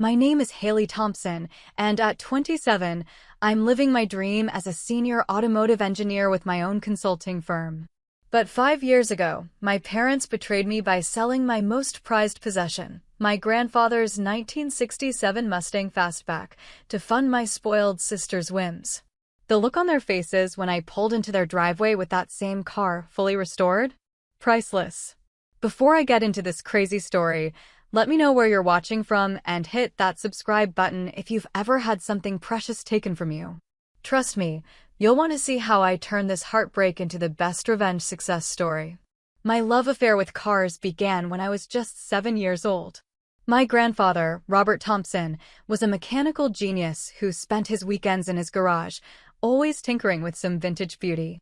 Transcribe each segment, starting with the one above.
My name is Haley Thompson, and at 27, I'm living my dream as a senior automotive engineer with my own consulting firm. But 5 years ago, my parents betrayed me by selling my most prized possession, my grandfather's 1967 Mustang Fastback, to fund my spoiled sister's whims. The look on their faces when I pulled into their driveway with that same car, fully restored? Priceless. Before I get into this crazy story, let me know where you're watching from and hit that subscribe button if you've ever had something precious taken from you. Trust me, you'll want to see how I turn this heartbreak into the best revenge success story. My love affair with cars began when I was just 7 years old. My grandfather, Robert Thompson, was a mechanical genius who spent his weekends in his garage, always tinkering with some vintage beauty.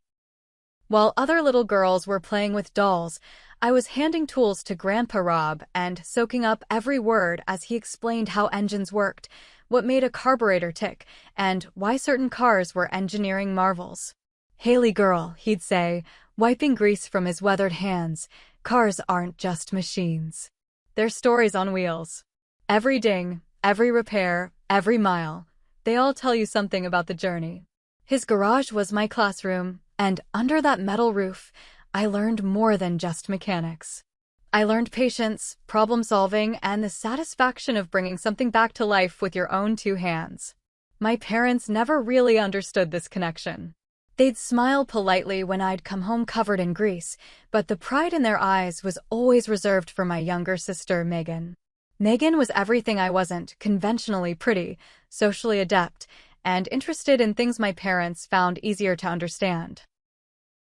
While other little girls were playing with dolls, I was handing tools to Grandpa Rob and soaking up every word as he explained how engines worked, what made a carburetor tick, and why certain cars were engineering marvels. "Haley girl," he'd say, wiping grease from his weathered hands, "cars aren't just machines. They're stories on wheels. Every ding, every repair, every mile, they all tell you something about the journey." His garage was my classroom, and under that metal roof, I learned more than just mechanics. I learned patience, problem-solving, and the satisfaction of bringing something back to life with your own two hands. My parents never really understood this connection. They'd smile politely when I'd come home covered in grease, but the pride in their eyes was always reserved for my younger sister, Megan. Megan was everything I wasn't: conventionally pretty, socially adept, and interested in things my parents found easier to understand.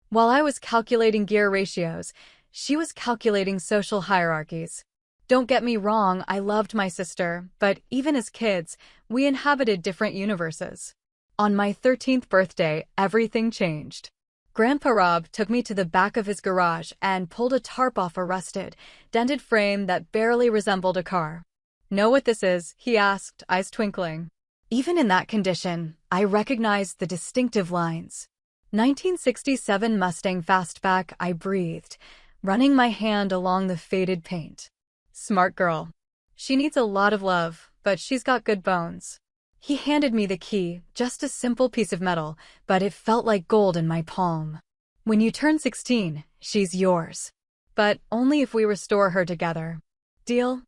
While I was calculating gear ratios, she was calculating social hierarchies. Don't get me wrong, I loved my sister, but even as kids, we inhabited different universes. On my 13th birthday, everything changed. Grandpa Rob took me to the back of his garage and pulled a tarp off a rusted, dented frame that barely resembled a car. "Know what this is?" he asked, eyes twinkling. Even in that condition, I recognized the distinctive lines. 1967 Mustang Fastback, I breathed, running my hand along the faded paint. "Smart girl. She needs a lot of love, but she's got good bones." He handed me the key, just a simple piece of metal, but it felt like gold in my palm. "When you turn 16, she's yours. But only if we restore her together. Deal?"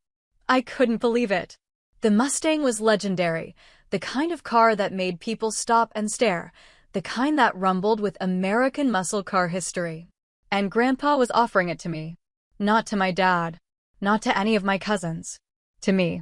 I couldn't believe it. The Mustang was legendary, the kind of car that made people stop and stare, the kind that rumbled with American muscle car history. And Grandpa was offering it to me. Not to my dad. Not to any of my cousins. To me.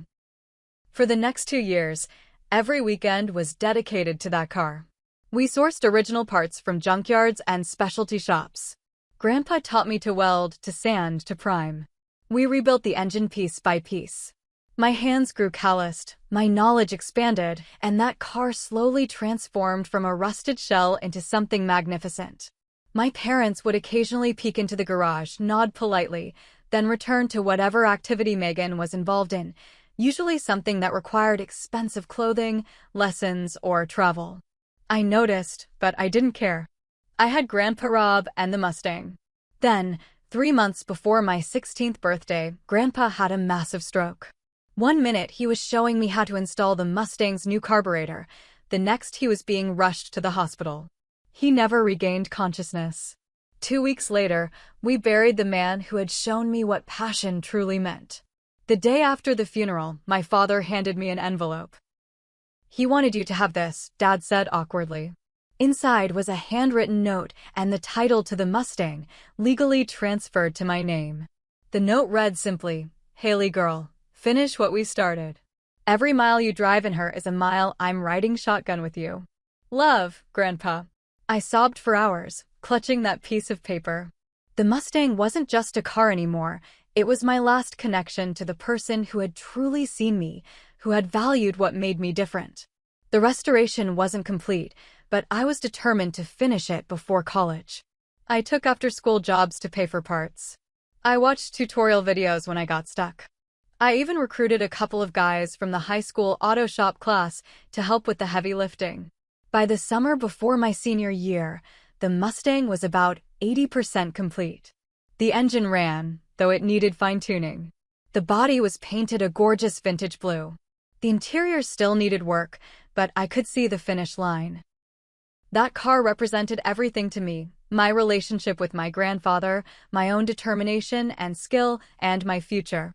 For the next 2 years, every weekend was dedicated to that car. We sourced original parts from junkyards and specialty shops. Grandpa taught me to weld, to sand, to prime. We rebuilt the engine piece by piece. My hands grew calloused, my knowledge expanded, and that car slowly transformed from a rusted shell into something magnificent. My parents would occasionally peek into the garage, nod politely, then return to whatever activity Megan was involved in, usually something that required expensive clothing, lessons, or travel. I noticed, but I didn't care. I had Grandpa Rob and the Mustang. Then, 3 months before my 16th birthday, Grandpa had a massive stroke. One minute he was showing me how to install the Mustang's new carburetor, the next he was being rushed to the hospital. He never regained consciousness. 2 weeks later, we buried the man who had shown me what passion truly meant. The day after the funeral, my father handed me an envelope. "He wanted you to have this," Dad said awkwardly. Inside was a handwritten note and the title to the Mustang, legally transferred to my name. The note read simply, "Haley girl, finish what we started. Every mile you drive in her is a mile I'm riding shotgun with you. Love, Grandpa." I sobbed for hours, clutching that piece of paper. The Mustang wasn't just a car anymore. It was my last connection to the person who had truly seen me, who had valued what made me different. The restoration wasn't complete, but I was determined to finish it before college. I took after-school jobs to pay for parts. I watched tutorial videos when I got stuck. I even recruited a couple of guys from the high school auto shop class to help with the heavy lifting. By the summer before my senior year, the Mustang was about 80% complete. The engine ran, though it needed fine-tuning. The body was painted a gorgeous vintage blue. The interior still needed work, but I could see the finish line. That car represented everything to me: my relationship with my grandfather, my own determination and skill, and my future.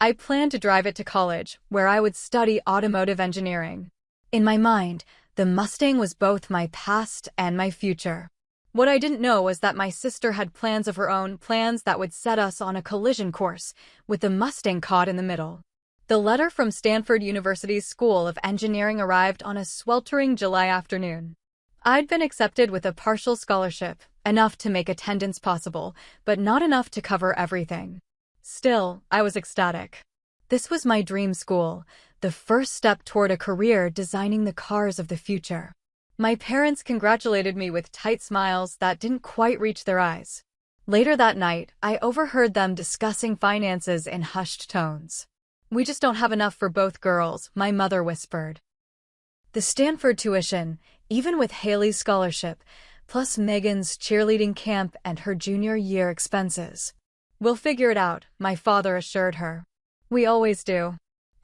I planned to drive it to college, where I would study automotive engineering. In my mind, the Mustang was both my past and my future. What I didn't know was that my sister had plans of her own, plans that would set us on a collision course, with the Mustang caught in the middle. The letter from Stanford University's School of Engineering arrived on a sweltering July afternoon. I'd been accepted with a partial scholarship, enough to make attendance possible, but not enough to cover everything. Still, I was ecstatic. This was my dream school, the first step toward a career designing the cars of the future. My parents congratulated me with tight smiles that didn't quite reach their eyes. Later that night, I overheard them discussing finances in hushed tones. "We just don't have enough for both girls," my mother whispered. The Stanford tuition, even with Haley's scholarship, plus Megan's cheerleading camp and her junior year expenses. "We'll figure it out," my father assured her. "We always do."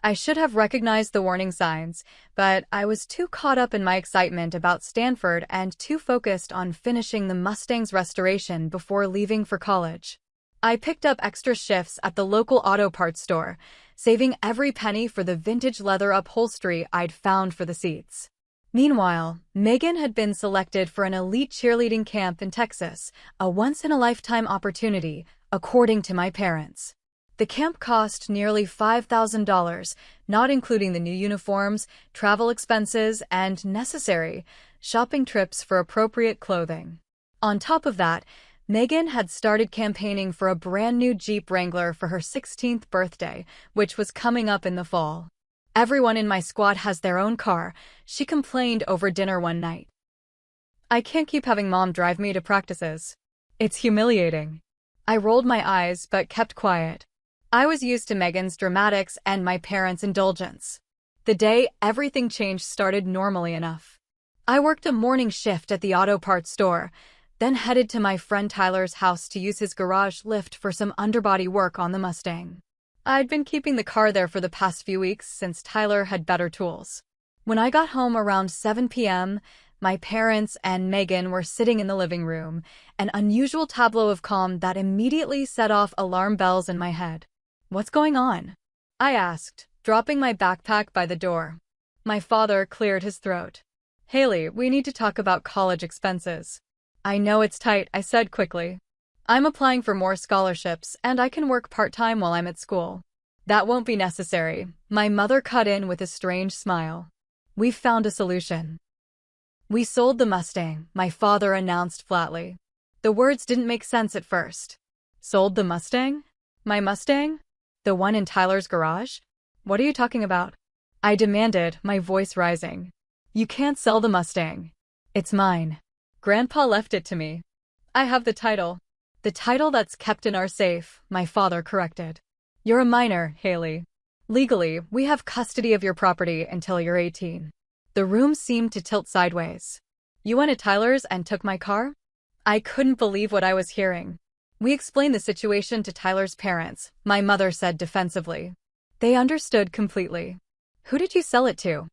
I should have recognized the warning signs, but I was too caught up in my excitement about Stanford and too focused on finishing the Mustang's restoration before leaving for college. I picked up extra shifts at the local auto parts store, saving every penny for the vintage leather upholstery I'd found for the seats. Meanwhile, Megan had been selected for an elite cheerleading camp in Texas, a once-in-a-lifetime opportunity, according to my parents. The camp cost nearly $5,000, not including the new uniforms, travel expenses, and necessary shopping trips for appropriate clothing. On top of that, Megan had started campaigning for a brand new Jeep Wrangler for her 16th birthday, which was coming up in the fall. "Everyone in my squad has their own car," she complained over dinner one night. "I can't keep having Mom drive me to practices. It's humiliating." I rolled my eyes but kept quiet. I was used to Megan's dramatics and my parents' indulgence. The day everything changed started normally enough. I worked a morning shift at the auto parts store, then headed to my friend Tyler's house to use his garage lift for some underbody work on the Mustang. I'd been keeping the car there for the past few weeks since Tyler had better tools. When I got home around 7 p.m., my parents and Megan were sitting in the living room, an unusual tableau of calm that immediately set off alarm bells in my head. "What's going on?" I asked, dropping my backpack by the door. My father cleared his throat. "Haley, we need to talk about college expenses." "I know it's tight," I said quickly. "I'm applying for more scholarships, and I can work part-time while I'm at school." "That won't be necessary," my mother cut in with a strange smile. "We've found a solution." "We sold the Mustang," my father announced flatly. The words didn't make sense at first. "Sold the Mustang? My Mustang? The one in Tyler's garage? What are you talking about?" I demanded, my voice rising. "You can't sell the Mustang. It's mine. Grandpa left it to me. I have the title." "The title that's kept in our safe," my father corrected. "You're a minor, Haley. Legally, we have custody of your property until you're 18. The room seemed to tilt sideways. "You went to Tyler's and took my car?" I couldn't believe what I was hearing. "We explained the situation to Tyler's parents," my mother said defensively. "They understood completely." "Who did you sell it to?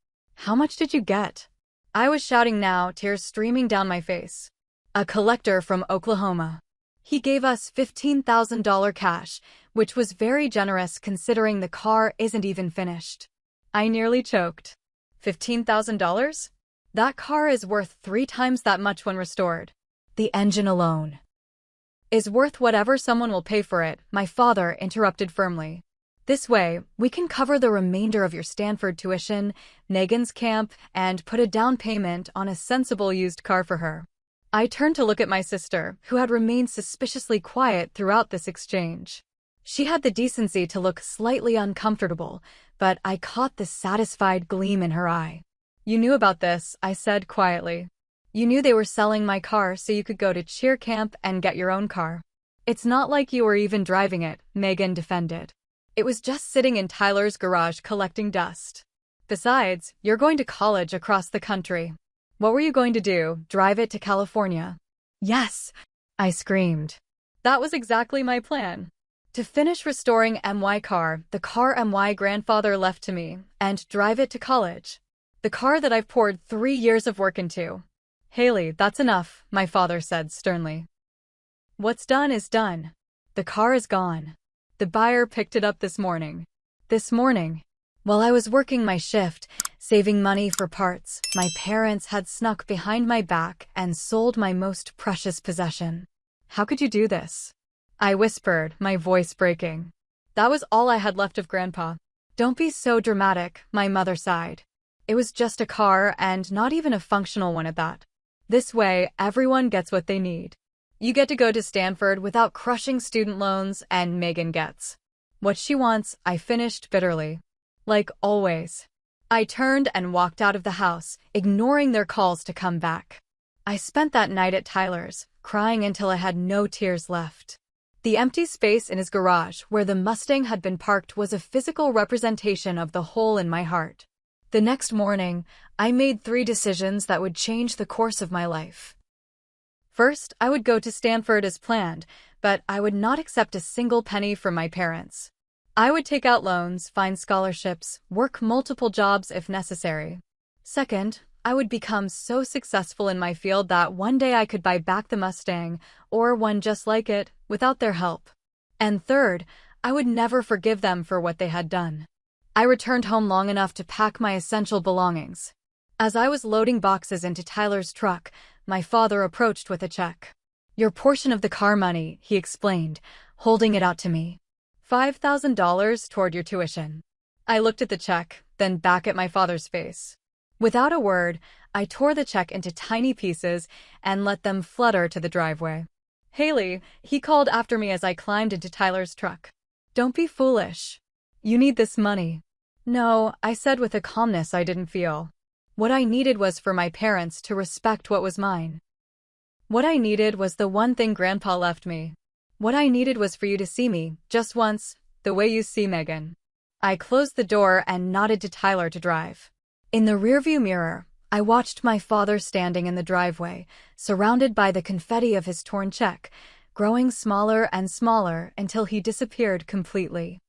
How much did you get?" I was shouting now, tears streaming down my face. "A collector from Oklahoma. He gave us $15,000 cash, which was very generous considering the car isn't even finished." I nearly choked. $15,000? That car is worth 3 times that much when restored. The engine alone is worth whatever someone will pay for it, my father interrupted firmly. "This way, we can cover the remainder of your Stanford tuition, Megan's camp, and put a down payment on a sensible used car for her." I turned to look at my sister, who had remained suspiciously quiet throughout this exchange. She had the decency to look slightly uncomfortable, but I caught the satisfied gleam in her eye. "You knew about this," I said quietly. "You knew they were selling my car so you could go to cheer camp and get your own car." "It's not like you were even driving it," Megan defended. "It was just sitting in Tyler's garage collecting dust. Besides, you're going to college across the country. What were you going to do, drive it to California?" "Yes!" I screamed. That was exactly my plan. To finish restoring MY car, the car MY grandfather left to me, and drive it to college. The car that I've poured 3 years of work into. Haley, that's enough, my father said sternly. What's done is done. The car is gone. The buyer picked it up this morning. This morning, while I was working my shift, saving money for parts, my parents had snuck behind my back and sold my most precious possession. How could you do this? I whispered, my voice breaking. That was all I had left of Grandpa. Don't be so dramatic, my mother sighed. It was just a car, and not even a functional one at that. This way, everyone gets what they need. You get to go to Stanford without crushing student loans, and Megan gets what she wants, I finished bitterly. Like always. I turned and walked out of the house, ignoring their calls to come back. I spent that night at Tyler's, crying until I had no tears left. The empty space in his garage where the Mustang had been parked was a physical representation of the hole in my heart. The next morning, I made 3 decisions that would change the course of my life. First, I would go to Stanford as planned, but I would not accept a single penny from my parents. I would take out loans, find scholarships, work multiple jobs if necessary. Second, I would become so successful in my field that one day I could buy back the Mustang, or one just like it, without their help. And third, I would never forgive them for what they had done. I returned home long enough to pack my essential belongings. As I was loading boxes into Tyler's truck, my father approached with a check. Your portion of the car money, he explained, holding it out to me. $5,000 toward your tuition. I looked at the check, then back at my father's face. Without a word, I tore the check into tiny pieces and let them flutter to the driveway. Haley, he called after me as I climbed into Tyler's truck. Don't be foolish. You need this money. No, I said with a calmness I didn't feel. What I needed was for my parents to respect what was mine. What I needed was the one thing Grandpa left me. What I needed was for you to see me, just once, the way you see Megan. I closed the door and nodded to Tyler to drive. In the rearview mirror, I watched my father standing in the driveway, surrounded by the confetti of his torn check, growing smaller and smaller until he disappeared completely.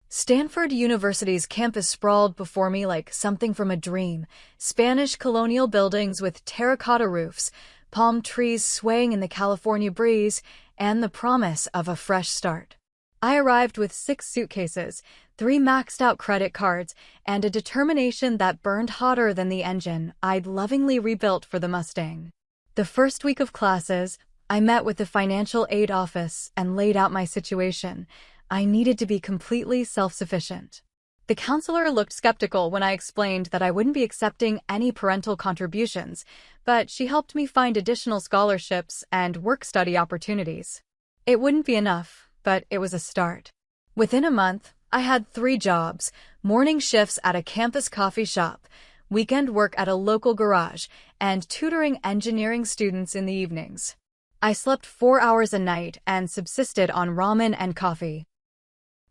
Stanford University's campus sprawled before me like something from a dream, Spanish colonial buildings with terracotta roofs, palm trees swaying in the California breeze, and the promise of a fresh start. I arrived with 6 suitcases, 3 maxed-out credit cards, and a determination that burned hotter than the engine I'd lovingly rebuilt for the Mustang. The first week of classes, I met with the financial aid office and laid out my situation. I needed to be completely self-sufficient. The counselor looked skeptical when I explained that I wouldn't be accepting any parental contributions, but she helped me find additional scholarships and work-study opportunities. It wouldn't be enough, but it was a start. Within a month, I had 3 jobs, morning shifts at a campus coffee shop, weekend work at a local garage, and tutoring engineering students in the evenings. I slept 4 hours a night and subsisted on ramen and coffee.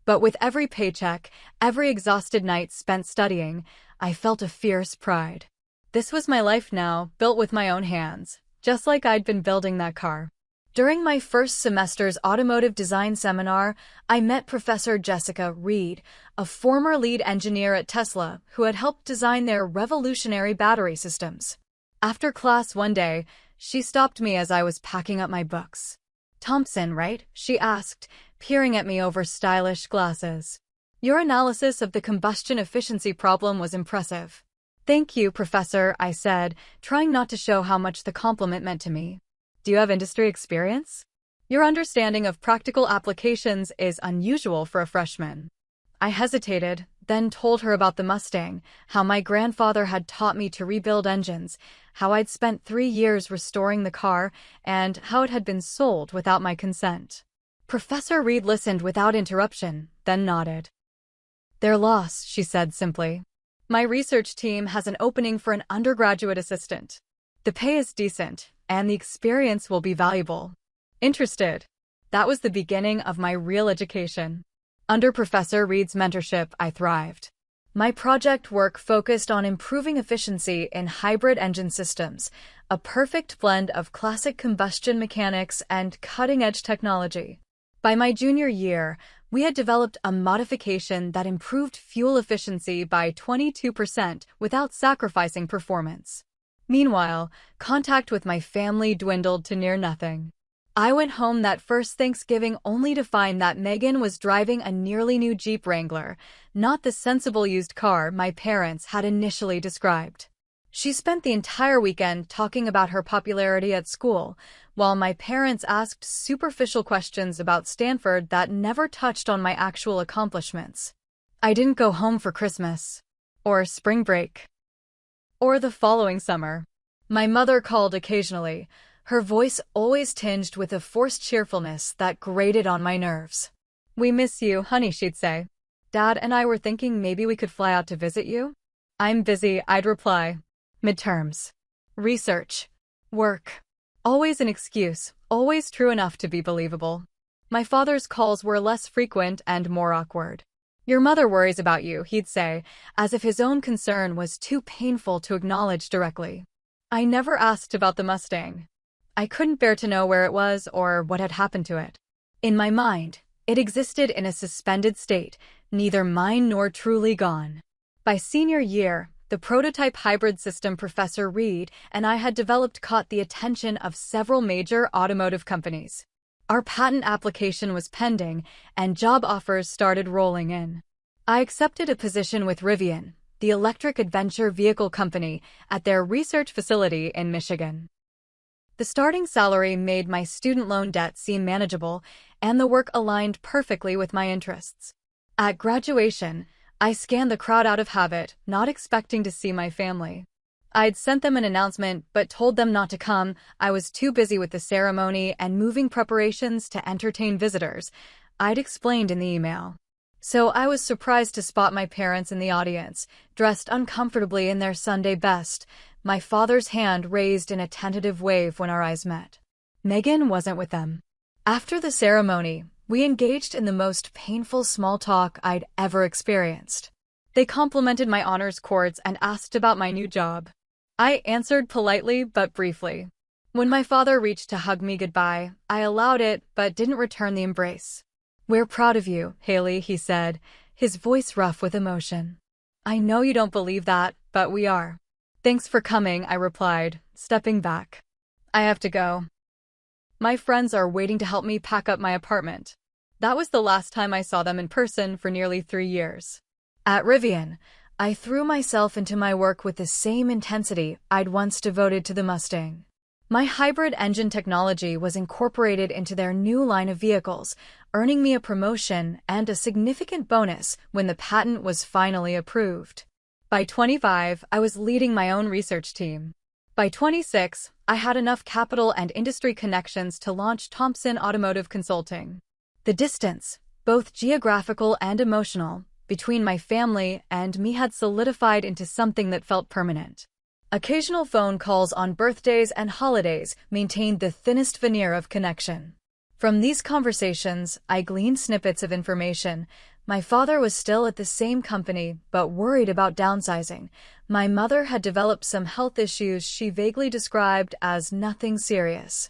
But with every paycheck, every exhausted night spent studying, I felt a fierce pride. This was my life now, built with my own hands, just like I'd been building that car. During my first semester's automotive design seminar, I met Professor Jessica Reed, a former lead engineer at Tesla who had helped design their revolutionary battery systems. After class one day, she stopped me as I was packing up my books. Thompson, right? She asked, peering at me over stylish glasses. Your analysis of the combustion efficiency problem was impressive. Thank you, Professor, I said, trying not to show how much the compliment meant to me. Do you have industry experience? Your understanding of practical applications is unusual for a freshman. I hesitated, then told her about the Mustang, how my grandfather had taught me to rebuild engines, how I'd spent 3 years restoring the car, and how it had been sold without my consent. Professor Reed listened without interruption, then nodded. Their loss, she said simply. My research team has an opening for an undergraduate assistant. The pay is decent, and the experience will be valuable. Interested? That was the beginning of my real education. Under Professor Reed's mentorship, I thrived. My project work focused on improving efficiency in hybrid engine systems, a perfect blend of classic combustion mechanics and cutting-edge technology. By my junior year, We had developed a modification that improved fuel efficiency by 22% without sacrificing performance. Meanwhile, contact with my family dwindled to near nothing. I went home that first Thanksgiving only to find that Megan was driving a nearly new Jeep Wrangler, not the sensible used car my parents had initially described. She spent the entire weekend talking about her popularity at school, while my parents asked superficial questions about Stanford that never touched on my actual accomplishments. I didn't go home for Christmas, or spring break, or the following summer. My mother called occasionally, her voice always tinged with a forced cheerfulness that grated on my nerves. "We miss you, honey," she'd say. "Dad and I were thinking maybe we could fly out to visit you." "I'm busy," I'd reply. Midterms. Research. Work. Always an excuse, always true enough to be believable. My father's calls were less frequent and more awkward. "Your mother worries about you," he'd say, as if his own concern was too painful to acknowledge directly. I never asked about the Mustang. I couldn't bear to know where it was or what had happened to it. In my mind, it existed in a suspended state, neither mine nor truly gone. By senior year, the prototype hybrid system Professor Reed and I had developed caught the attention of several major automotive companies. Our patent application was pending, and job offers started rolling in. I accepted a position with Rivian, the electric adventure vehicle company, at their research facility in Michigan. The starting salary made my student loan debt seem manageable, and the work aligned perfectly with my interests. At graduation, I scanned the crowd out of habit, not expecting to see my family. I'd sent them an announcement but told them not to come. I was too busy with the ceremony and moving preparations to entertain visitors, I'd explained in the email. So I was surprised to spot my parents in the audience, dressed uncomfortably in their Sunday best, my father's hand raised in a tentative wave when our eyes met. Megan wasn't with them. After the ceremony, we engaged in the most painful small talk I'd ever experienced. They complimented my honors courts and asked about my new job. I answered politely but briefly. When my father reached to hug me goodbye, I allowed it but didn't return the embrace. "We're proud of you, Haley," he said, his voice rough with emotion. "I know you don't believe that, but we are." "Thanks for coming," I replied, stepping back. "I have to go. My friends are waiting to help me pack up my apartment." That was the last time I saw them in person for nearly 3 years. At Rivian, I threw myself into my work with the same intensity I'd once devoted to the Mustang. My hybrid engine technology was incorporated into their new line of vehicles, earning me a promotion and a significant bonus when the patent was finally approved. By 25, I was leading my own research team. By 26, I had enough capital and industry connections to launch Thompson Automotive Consulting. The distance, both geographical and emotional, between my family and me had solidified into something that felt permanent. Occasional phone calls on birthdays and holidays maintained the thinnest veneer of connection. From these conversations, I gleaned snippets of information. My father was still at the same company, but worried about downsizing. My mother had developed some health issues she vaguely described as nothing serious.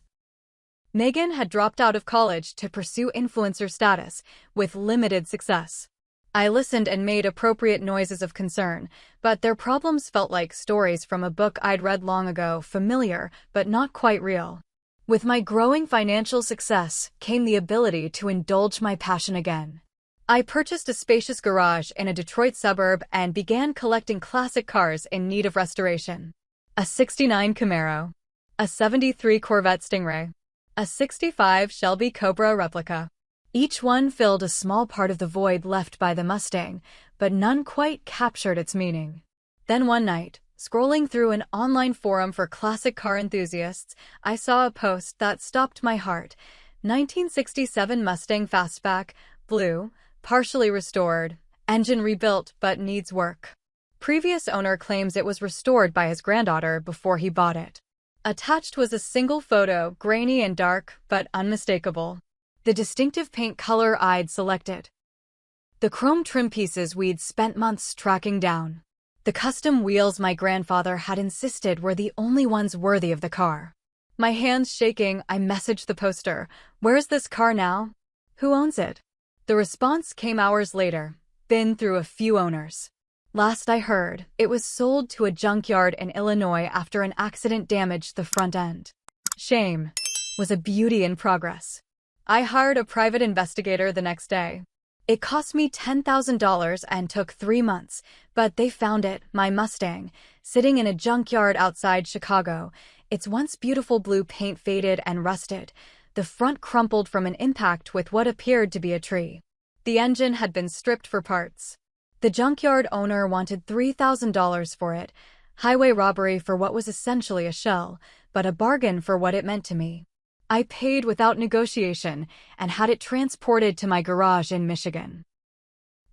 Megan had dropped out of college to pursue influencer status, with limited success. I listened and made appropriate noises of concern, but their problems felt like stories from a book I'd read long ago, familiar, but not quite real. With my growing financial success came the ability to indulge my passion again. I purchased a spacious garage in a Detroit suburb and began collecting classic cars in need of restoration. A '69 Camaro, a '73 Corvette Stingray, a '65 Shelby Cobra replica. Each one filled a small part of the void left by the Mustang, but none quite captured its meaning. Then one night, scrolling through an online forum for classic car enthusiasts, I saw a post that stopped my heart. 1967 Mustang Fastback, blue, partially restored, engine rebuilt but needs work. Previous owner claims it was restored by his granddaughter before he bought it. Attached was a single photo, grainy and dark, but unmistakable. The distinctive paint color I'd selected. The chrome trim pieces we'd spent months tracking down. The custom wheels my grandfather had insisted were the only ones worthy of the car. My hands shaking, I messaged the poster. "Where's this car now? Who owns it?" The response came hours later, been through a few owners. Last I heard, it was sold to a junkyard in Illinois after an accident damaged the front end. Shame. Was a beauty in progress. I hired a private investigator the next day. It cost me $10,000 and took 3 months, but they found it, my Mustang, sitting in a junkyard outside Chicago. Its once beautiful blue paint faded and rusted. The front crumpled from an impact with what appeared to be a tree. The engine had been stripped for parts. The junkyard owner wanted $3,000 for it, highway robbery for what was essentially a shell, but a bargain for what it meant to me. I paid without negotiation and had it transported to my garage in Michigan.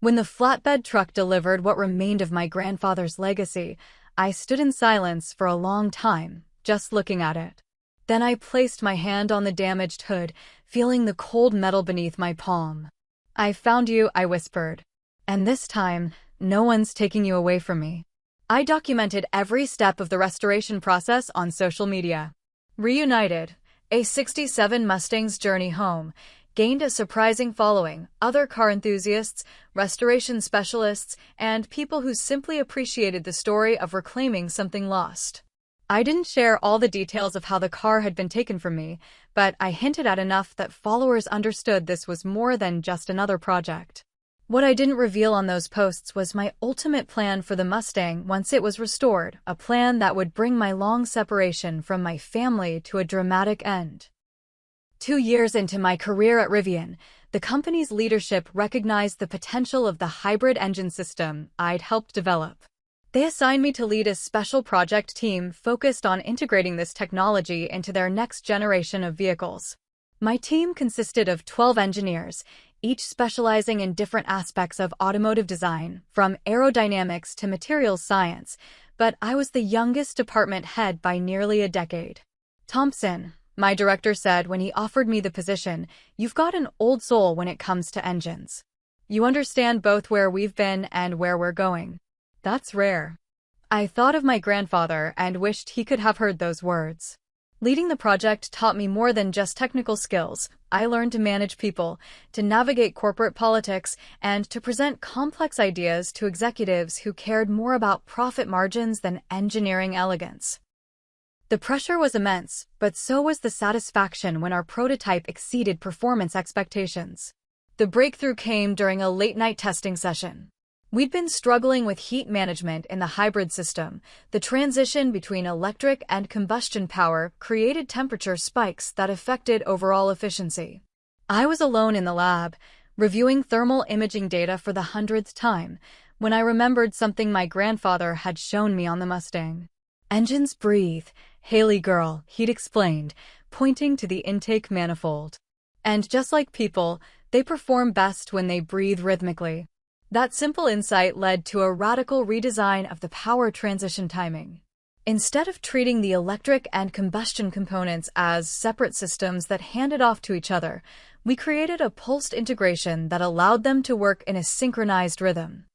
When the flatbed truck delivered what remained of my grandfather's legacy, I stood in silence for a long time, just looking at it. Then I placed my hand on the damaged hood, feeling the cold metal beneath my palm. "I found you," I whispered. "And this time, no one's taking you away from me." I documented every step of the restoration process on social media. Reunited. A '67 Mustang's journey home gained a surprising following. Other car enthusiasts, restoration specialists, and people who simply appreciated the story of reclaiming something lost. I didn't share all the details of how the car had been taken from me, but I hinted at enough that followers understood this was more than just another project. What I didn't reveal on those posts was my ultimate plan for the Mustang once it was restored, a plan that would bring my long separation from my family to a dramatic end. 2 years into my career at Rivian, the company's leadership recognized the potential of the hybrid engine system I'd helped develop. They assigned me to lead a special project team focused on integrating this technology into their next generation of vehicles. My team consisted of 12 engineers, each specializing in different aspects of automotive design, from aerodynamics to materials science, but I was the youngest department head by nearly a decade. "Thompson," my director said when he offered me the position, "you've got an old soul when it comes to engines. You understand both where we've been and where we're going." That's rare. I thought of my grandfather and wished he could have heard those words. Leading the project taught me more than just technical skills. I learned to manage people, to navigate corporate politics, and to present complex ideas to executives who cared more about profit margins than engineering elegance. The pressure was immense, but so was the satisfaction when our prototype exceeded performance expectations. The breakthrough came during a late-night testing session. We'd been struggling with heat management in the hybrid system. The transition between electric and combustion power created temperature spikes that affected overall efficiency. I was alone in the lab, reviewing thermal imaging data for the 100th time, when I remembered something my grandfather had shown me on the Mustang. "Engines breathe, Haley girl," he'd explained, pointing to the intake manifold. "And just like people, they perform best when they breathe rhythmically." That simple insight led to a radical redesign of the power transition timing. Instead of treating the electric and combustion components as separate systems that handed off to each other, we created a pulsed integration that allowed them to work in a synchronized rhythm.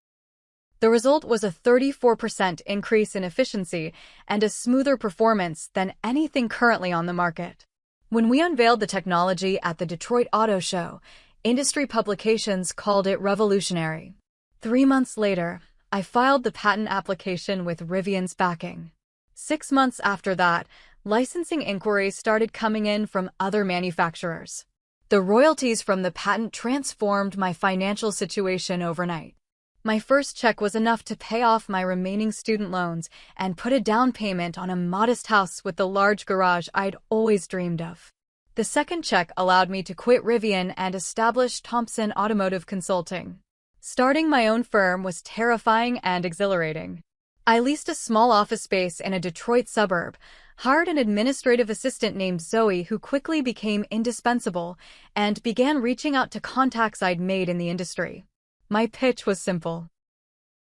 The result was a 34% increase in efficiency and a smoother performance than anything currently on the market. When we unveiled the technology at the Detroit Auto Show, industry publications called it revolutionary. 3 months later, I filed the patent application with Rivian's backing. 6 months after that, licensing inquiries started coming in from other manufacturers. The royalties from the patent transformed my financial situation overnight. My first check was enough to pay off my remaining student loans and put a down payment on a modest house with the large garage I'd always dreamed of. The second check allowed me to quit Rivian and establish Thompson Automotive Consulting. Starting my own firm was terrifying and exhilarating. I leased a small office space in a Detroit suburb, hired an administrative assistant named Zoe who quickly became indispensable, and began reaching out to contacts I'd made in the industry. My pitch was simple.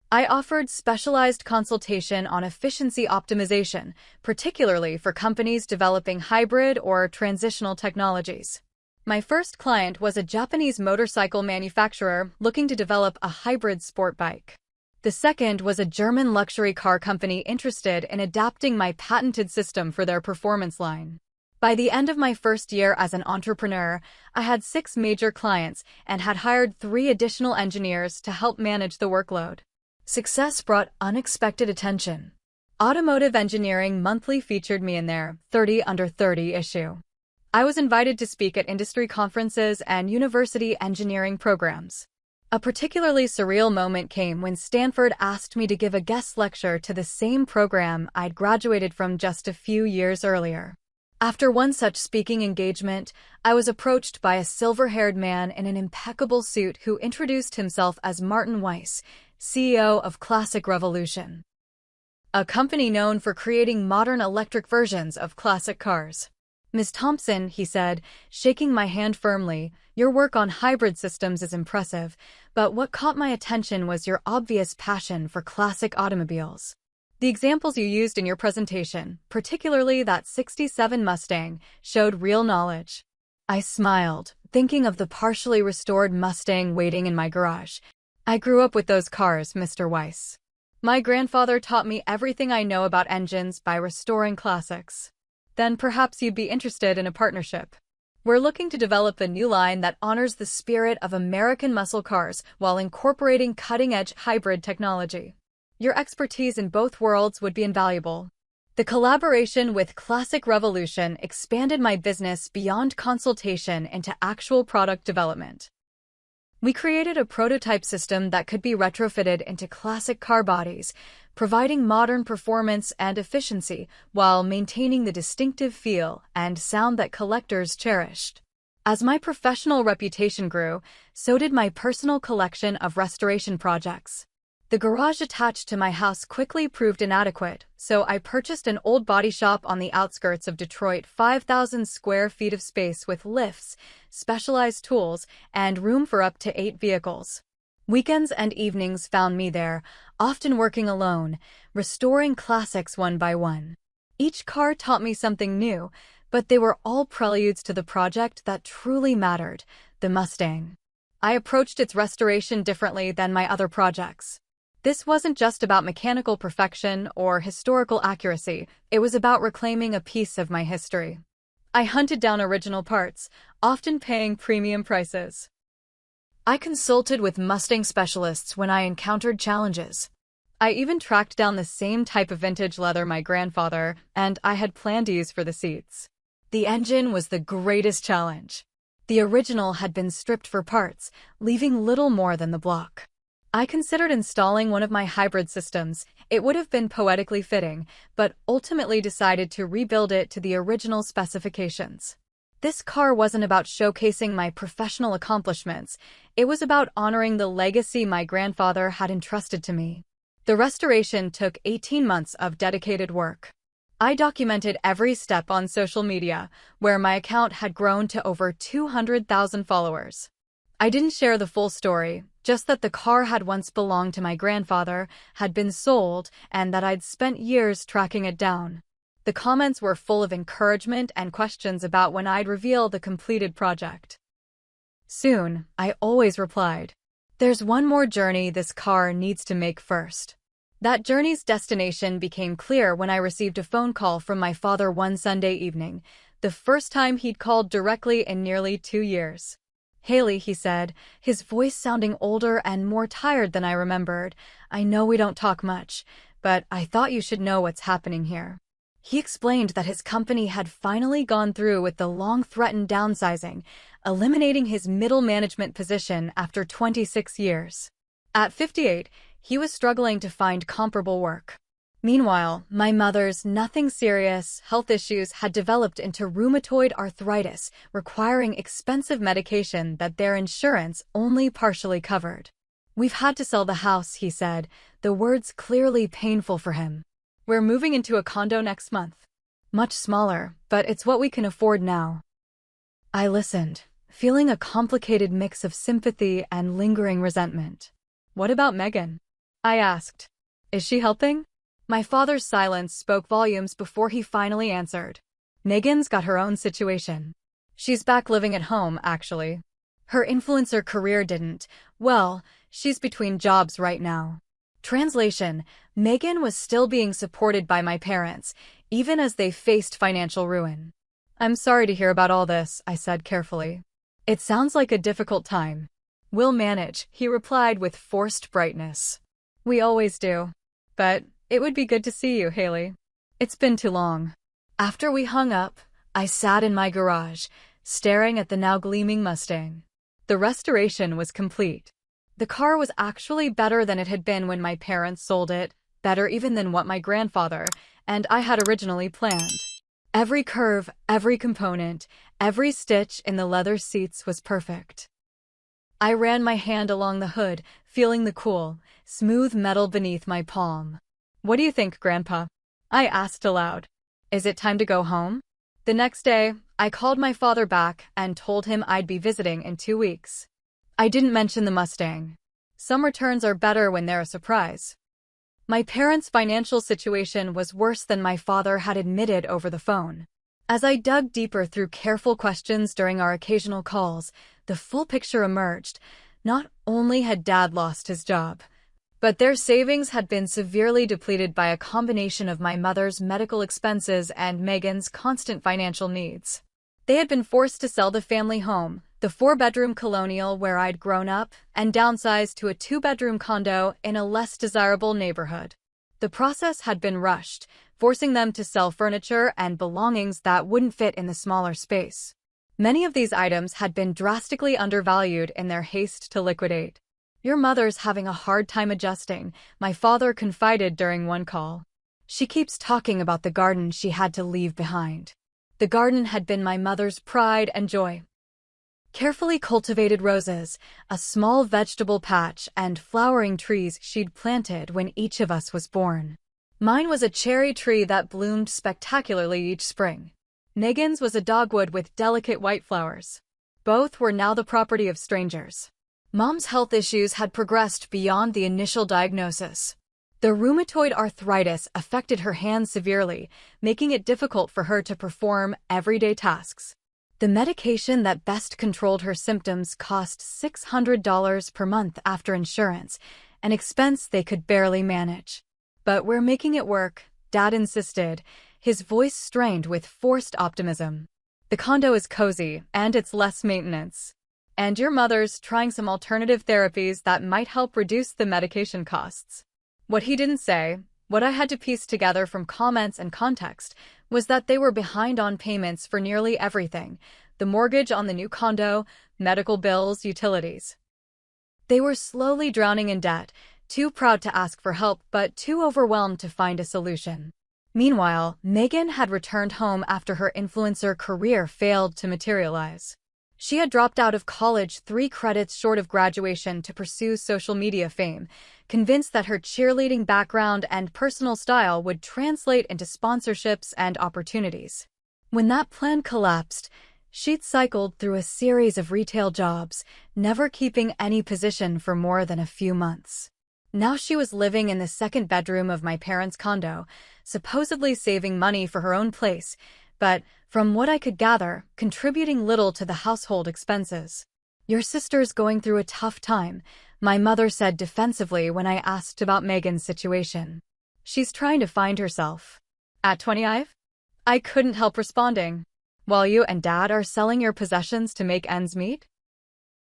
I offered specialized consultation on efficiency optimization, particularly for companies developing hybrid or transitional technologies. My first client was a Japanese motorcycle manufacturer looking to develop a hybrid sport bike. The second was a German luxury car company interested in adapting my patented system for their performance line. By the end of my first year as an entrepreneur, I had 6 major clients and had hired 3 additional engineers to help manage the workload. Success brought unexpected attention. Automotive Engineering Monthly featured me in their 30 Under 30 issue. I was invited to speak at industry conferences and university engineering programs. A particularly surreal moment came when Stanford asked me to give a guest lecture to the same program I'd graduated from just a few years earlier. After one such speaking engagement, I was approached by a silver-haired man in an impeccable suit who introduced himself as Martin Weiss, CEO of Classic Revolution, a company known for creating modern electric versions of classic cars. "Ms. Thompson," he said, shaking my hand firmly, "your work on hybrid systems is impressive, but what caught my attention was your obvious passion for classic automobiles. The examples you used in your presentation, particularly that '67 Mustang, showed real knowledge." I smiled, thinking of the partially restored Mustang waiting in my garage. "I grew up with those cars, Mr. Weiss. My grandfather taught me everything I know about engines by restoring classics." "Then perhaps you'd be interested in a partnership. We're looking to develop a new line that honors the spirit of American muscle cars while incorporating cutting-edge hybrid technology. Your expertise in both worlds would be invaluable." The collaboration with Classic Revolution expanded my business beyond consultation into actual product development. We created a prototype system that could be retrofitted into classic car bodies, providing modern performance and efficiency while maintaining the distinctive feel and sound that collectors cherished. As my professional reputation grew, so did my personal collection of restoration projects. The garage attached to my house quickly proved inadequate, so I purchased an old body shop on the outskirts of Detroit, 5,000 square feet of space with lifts, specialized tools, and room for up to 8 vehicles. Weekends and evenings found me there, often working alone, restoring classics one by one. Each car taught me something new, but they were all preludes to the project that truly mattered, the Mustang. I approached its restoration differently than my other projects. This wasn't just about mechanical perfection or historical accuracy, it was about reclaiming a piece of my history. I hunted down original parts, often paying premium prices. I consulted with Mustang specialists when I encountered challenges. I even tracked down the same type of vintage leather my grandfather and I had planned to use for the seats. The engine was the greatest challenge. The original had been stripped for parts, leaving little more than the block. I considered installing one of my hybrid systems. It would have been poetically fitting, but ultimately decided to rebuild it to the original specifications. This car wasn't about showcasing my professional accomplishments. It was about honoring the legacy my grandfather had entrusted to me. The restoration took 18 months of dedicated work. I documented every step on social media, where my account had grown to over 200,000 followers. I didn't share the full story, just that the car had once belonged to my grandfather, had been sold, and that I'd spent years tracking it down. The comments were full of encouragement and questions about when I'd reveal the completed project. "Soon," I always replied. "There's one more journey this car needs to make first." That journey's destination became clear when I received a phone call from my father one Sunday evening, the first time he'd called directly in nearly 2 years. "Haley," he said, his voice sounding older and more tired than I remembered, "I know we don't talk much, but I thought you should know what's happening here." He explained that his company had finally gone through with the long-threatened downsizing, eliminating his middle management position after 26 years. At 58, he was struggling to find comparable work. Meanwhile, my mother's nothing serious health issues had developed into rheumatoid arthritis, requiring expensive medication that their insurance only partially covered. "We've had to sell the house," he said, the words clearly painful for him. "We're moving into a condo next month. Much smaller, but it's what we can afford now." I listened, feeling a complicated mix of sympathy and lingering resentment. "What about Megan?" I asked. "Is she helping?" My father's silence spoke volumes before he finally answered. "Megan's got her own situation. She's back living at home, actually. Her influencer career didn't. Well, she's between jobs right now." Translation: Megan was still being supported by my parents, even as they faced financial ruin. I'm sorry to hear about all this, I said carefully. It sounds like a difficult time. We'll manage, he replied with forced brightness. We always do. But it would be good to see you, Haley. It's been too long. After we hung up, I sat in my garage, staring at the now gleaming Mustang. The restoration was complete. The car was actually better than it had been when my parents sold it, better even than what my grandfather and I had originally planned. Every curve, every component, every stitch in the leather seats was perfect. I ran my hand along the hood, feeling the cool, smooth metal beneath my palm. What do you think, Grandpa? I asked aloud. Is it time to go home? The next day, I called my father back and told him I'd be visiting in 2 weeks. I didn't mention the Mustang. Some returns are better when they're a surprise. My parents' financial situation was worse than my father had admitted over the phone. As I dug deeper through careful questions during our occasional calls, the full picture emerged. Not only had Dad lost his job, but their savings had been severely depleted by a combination of my mother's medical expenses and Megan's constant financial needs. They had been forced to sell the family home, the 4-bedroom colonial where I'd grown up, and downsize to a 2-bedroom condo in a less desirable neighborhood. The process had been rushed, forcing them to sell furniture and belongings that wouldn't fit in the smaller space. Many of these items had been drastically undervalued in their haste to liquidate. Your mother's having a hard time adjusting, my father confided during one call. She keeps talking about the garden she had to leave behind. The garden had been my mother's pride and joy. Carefully cultivated roses, a small vegetable patch, and flowering trees she'd planted when each of us was born. Mine was a cherry tree that bloomed spectacularly each spring. Megan's was a dogwood with delicate white flowers. Both were now the property of strangers. Mom's health issues had progressed beyond the initial diagnosis. The rheumatoid arthritis affected her hands severely, making it difficult for her to perform everyday tasks. The medication that best controlled her symptoms cost $600 per month after insurance, an expense they could barely manage. But we're making it work, Dad insisted, his voice strained with forced optimism. The condo is cozy, and it's less maintenance. And your mother's trying some alternative therapies that might help reduce the medication costs. What he didn't say, what I had to piece together from comments and context, was that they were behind on payments for nearly everything: the mortgage on the new condo, medical bills, utilities. They were slowly drowning in debt, too proud to ask for help but too overwhelmed to find a solution. Meanwhile, Megan had returned home after her influencer career failed to materialize. She had dropped out of college 3 credits short of graduation to pursue social media fame, convinced that her cheerleading background and personal style would translate into sponsorships and opportunities. When that plan collapsed, she'd cycled through a series of retail jobs, never keeping any position for more than a few months. Now she was living in the 2nd bedroom of my parents' condo, supposedly saving money for her own place, but, from what I could gather, contributing little to the household expenses. Your sister's going through a tough time, my mother said defensively when I asked about Megan's situation. She's trying to find herself. At 25? I couldn't help responding. While you and Dad are selling your possessions to make ends meet?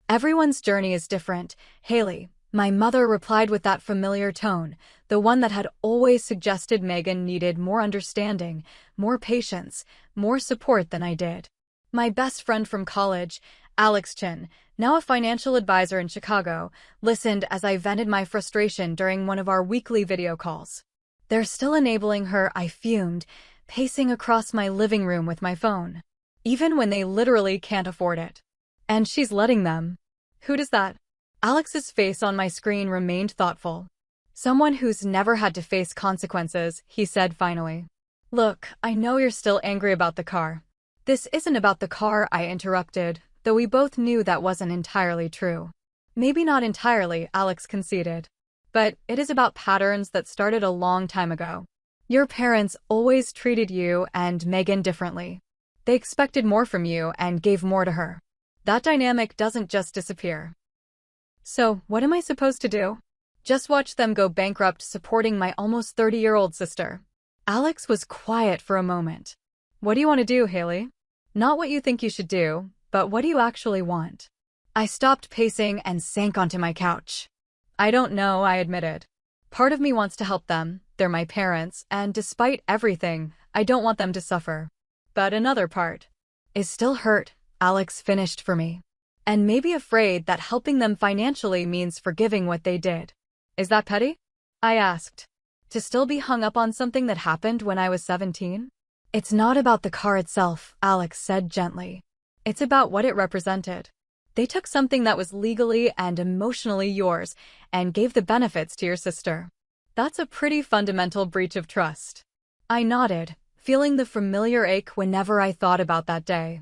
Everyone's journey is different, Haley, my mother replied with that familiar tone, the one that had always suggested Megan needed more understanding, more patience, more support than I did. My best friend from college, Alex Chin, now a financial advisor in Chicago, listened as I vented my frustration during one of our weekly video calls. They're still enabling her, I fumed, pacing across my living room with my phone. Even when they literally can't afford it. And she's letting them. Who does that? Alex's face on my screen remained thoughtful. Someone who's never had to face consequences, he said finally. Look, I know you're still angry about the car. This isn't about the car, I interrupted, though we both knew that wasn't entirely true. Maybe not entirely, Alex conceded. But it is about patterns that started a long time ago. Your parents always treated you and Megan differently. They expected more from you and gave more to her. That dynamic doesn't just disappear. So, what am I supposed to do? Just watch them go bankrupt supporting my almost 30-year-old sister. Alex was quiet for a moment. What do you want to do, Haley? Not what you think you should do, but what do you actually want? I stopped pacing and sank onto my couch. I don't know, I admitted. Part of me wants to help them, they're my parents, and despite everything, I don't want them to suffer. But another part is still hurt, Alex finished for me. And maybe afraid that helping them financially means forgiving what they did. Is that petty? I asked. To still be hung up on something that happened when I was 17? It's not about the car itself, Alex said gently. It's about what it represented. They took something that was legally and emotionally yours and gave the benefits to your sister. That's a pretty fundamental breach of trust. I nodded, feeling the familiar ache whenever I thought about that day.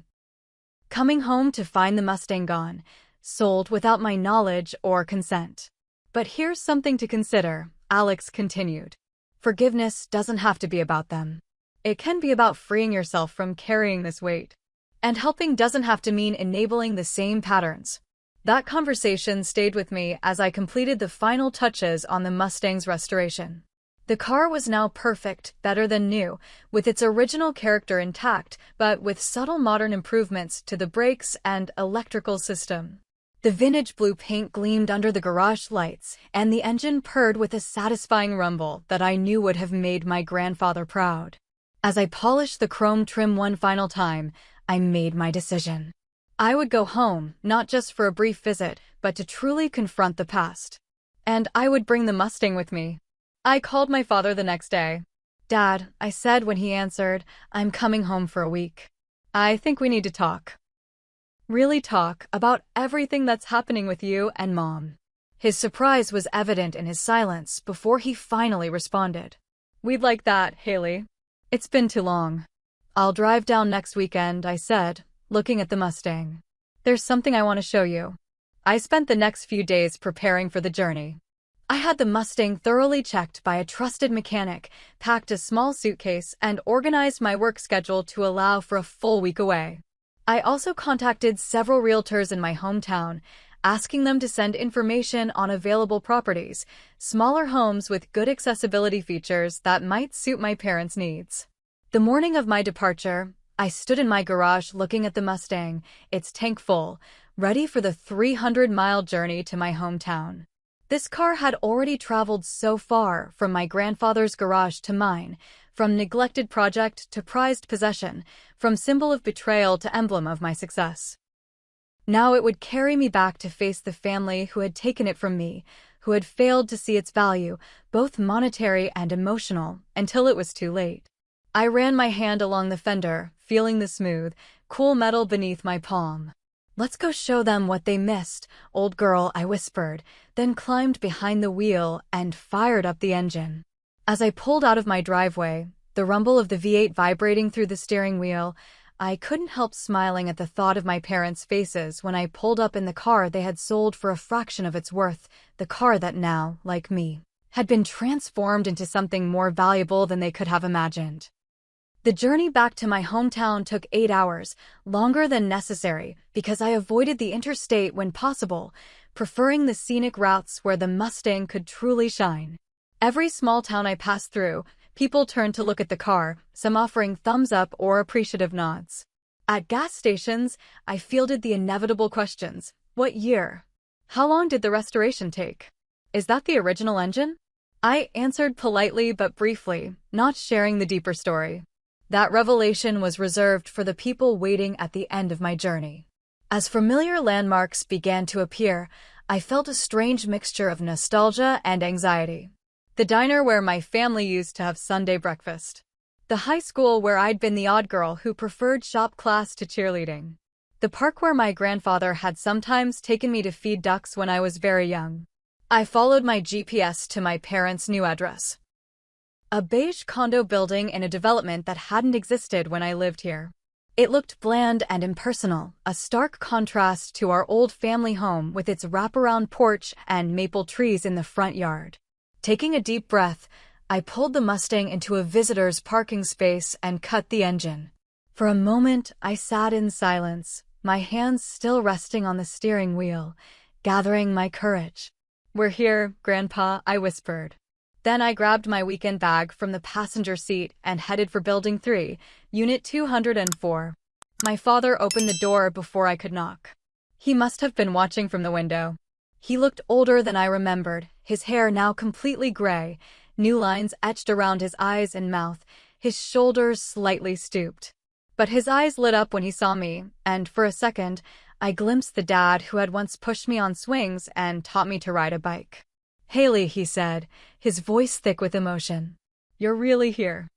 Coming home to find the Mustang gone, sold without my knowledge or consent. But here's something to consider, Alex continued. Forgiveness doesn't have to be about them. It can be about freeing yourself from carrying this weight. And helping doesn't have to mean enabling the same patterns. That conversation stayed with me as I completed the final touches on the Mustang's restoration. The car was now perfect, better than new, with its original character intact, but with subtle modern improvements to the brakes and electrical system. The vintage blue paint gleamed under the garage lights, and the engine purred with a satisfying rumble that I knew would have made my grandfather proud. As I polished the chrome trim one final time, I made my decision. I would go home, not just for a brief visit, but to truly confront the past. And I would bring the Mustang with me. I called my father the next day. Dad, I said when he answered, I'm coming home for a week. I think we need to talk. Really talk about everything that's happening with you and Mom. His surprise was evident in his silence before he finally responded. We'd like that, Haley. It's been too long. I'll drive down next weekend, I said, looking at the Mustang. There's something I want to show you. I spent the next few days preparing for the journey. I had the Mustang thoroughly checked by a trusted mechanic, packed a small suitcase, and organized my work schedule to allow for a full week away. I also contacted several realtors in my hometown, asking them to send information on available properties, smaller homes with good accessibility features that might suit my parents' needs. The morning of my departure, I stood in my garage looking at the Mustang, its tank full, ready for the 300-mile journey to my hometown. This car had already traveled so far from my grandfather's garage to mine, from neglected project to prized possession, from symbol of betrayal to emblem of my success. Now it would carry me back to face the family who had taken it from me, who had failed to see its value, both monetary and emotional, until it was too late. I ran my hand along the fender, feeling the smooth, cool metal beneath my palm. Let's go show them what they missed, old girl, I whispered, then climbed behind the wheel and fired up the engine. As I pulled out of my driveway, the rumble of the V8 vibrating through the steering wheel, I couldn't help smiling at the thought of my parents' faces when I pulled up in the car they had sold for a fraction of its worth, the car that now, like me, had been transformed into something more valuable than they could have imagined. The journey back to my hometown took 8 hours, longer than necessary, because I avoided the interstate when possible, preferring the scenic routes where the Mustang could truly shine. Every small town I passed through, people turned to look at the car, some offering thumbs up or appreciative nods. At gas stations, I fielded the inevitable questions. What year? How long did the restoration take? Is that the original engine? I answered politely but briefly, not sharing the deeper story. That revelation was reserved for the people waiting at the end of my journey. As familiar landmarks began to appear, I felt a strange mixture of nostalgia and anxiety. The diner where my family used to have Sunday breakfast. The high school where I'd been the odd girl who preferred shop class to cheerleading. The park where my grandfather had sometimes taken me to feed ducks when I was very young. I followed my GPS to my parents' new address. A beige condo building in a development that hadn't existed when I lived here. It looked bland and impersonal, a stark contrast to our old family home with its wraparound porch and maple trees in the front yard. Taking a deep breath, I pulled the Mustang into a visitor's parking space and cut the engine. For a moment, I sat in silence, my hands still resting on the steering wheel, gathering my courage. "We're here, Grandpa," I whispered. Then I grabbed my weekend bag from the passenger seat and headed for Building 3, Unit 204. My father opened the door before I could knock. He must have been watching from the window. He looked older than I remembered, his hair now completely gray, new lines etched around his eyes and mouth, his shoulders slightly stooped. But his eyes lit up when he saw me, and for a second, I glimpsed the dad who had once pushed me on swings and taught me to ride a bike. "Haley," he said, his voice thick with emotion. "You're really here."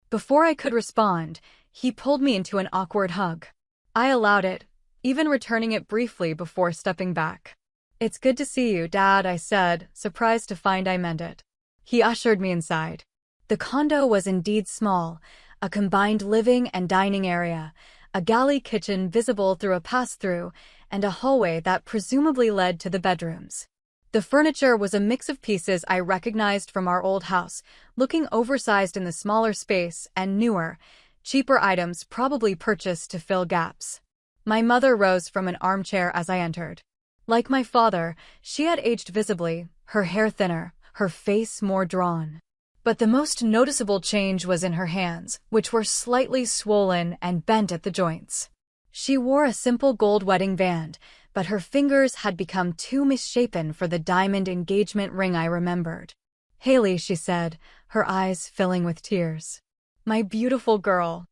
Before I could respond, he pulled me into an awkward hug. I allowed it, even returning it briefly before stepping back. "It's good to see you, Dad," I said, surprised to find I meant it. He ushered me inside. The condo was indeed small, a combined living and dining area, a galley kitchen visible through a pass-through, and a hallway that presumably led to the bedrooms. The furniture was a mix of pieces I recognized from our old house, looking oversized in the smaller space, and newer, cheaper items probably purchased to fill gaps. My mother rose from an armchair as I entered. Like my father, she had aged visibly, her hair thinner, her face more drawn. But the most noticeable change was in her hands, which were slightly swollen and bent at the joints. She wore a simple gold wedding band, but her fingers had become too misshapen for the diamond engagement ring I remembered. "Haley," she said, her eyes filling with tears. "My beautiful girl."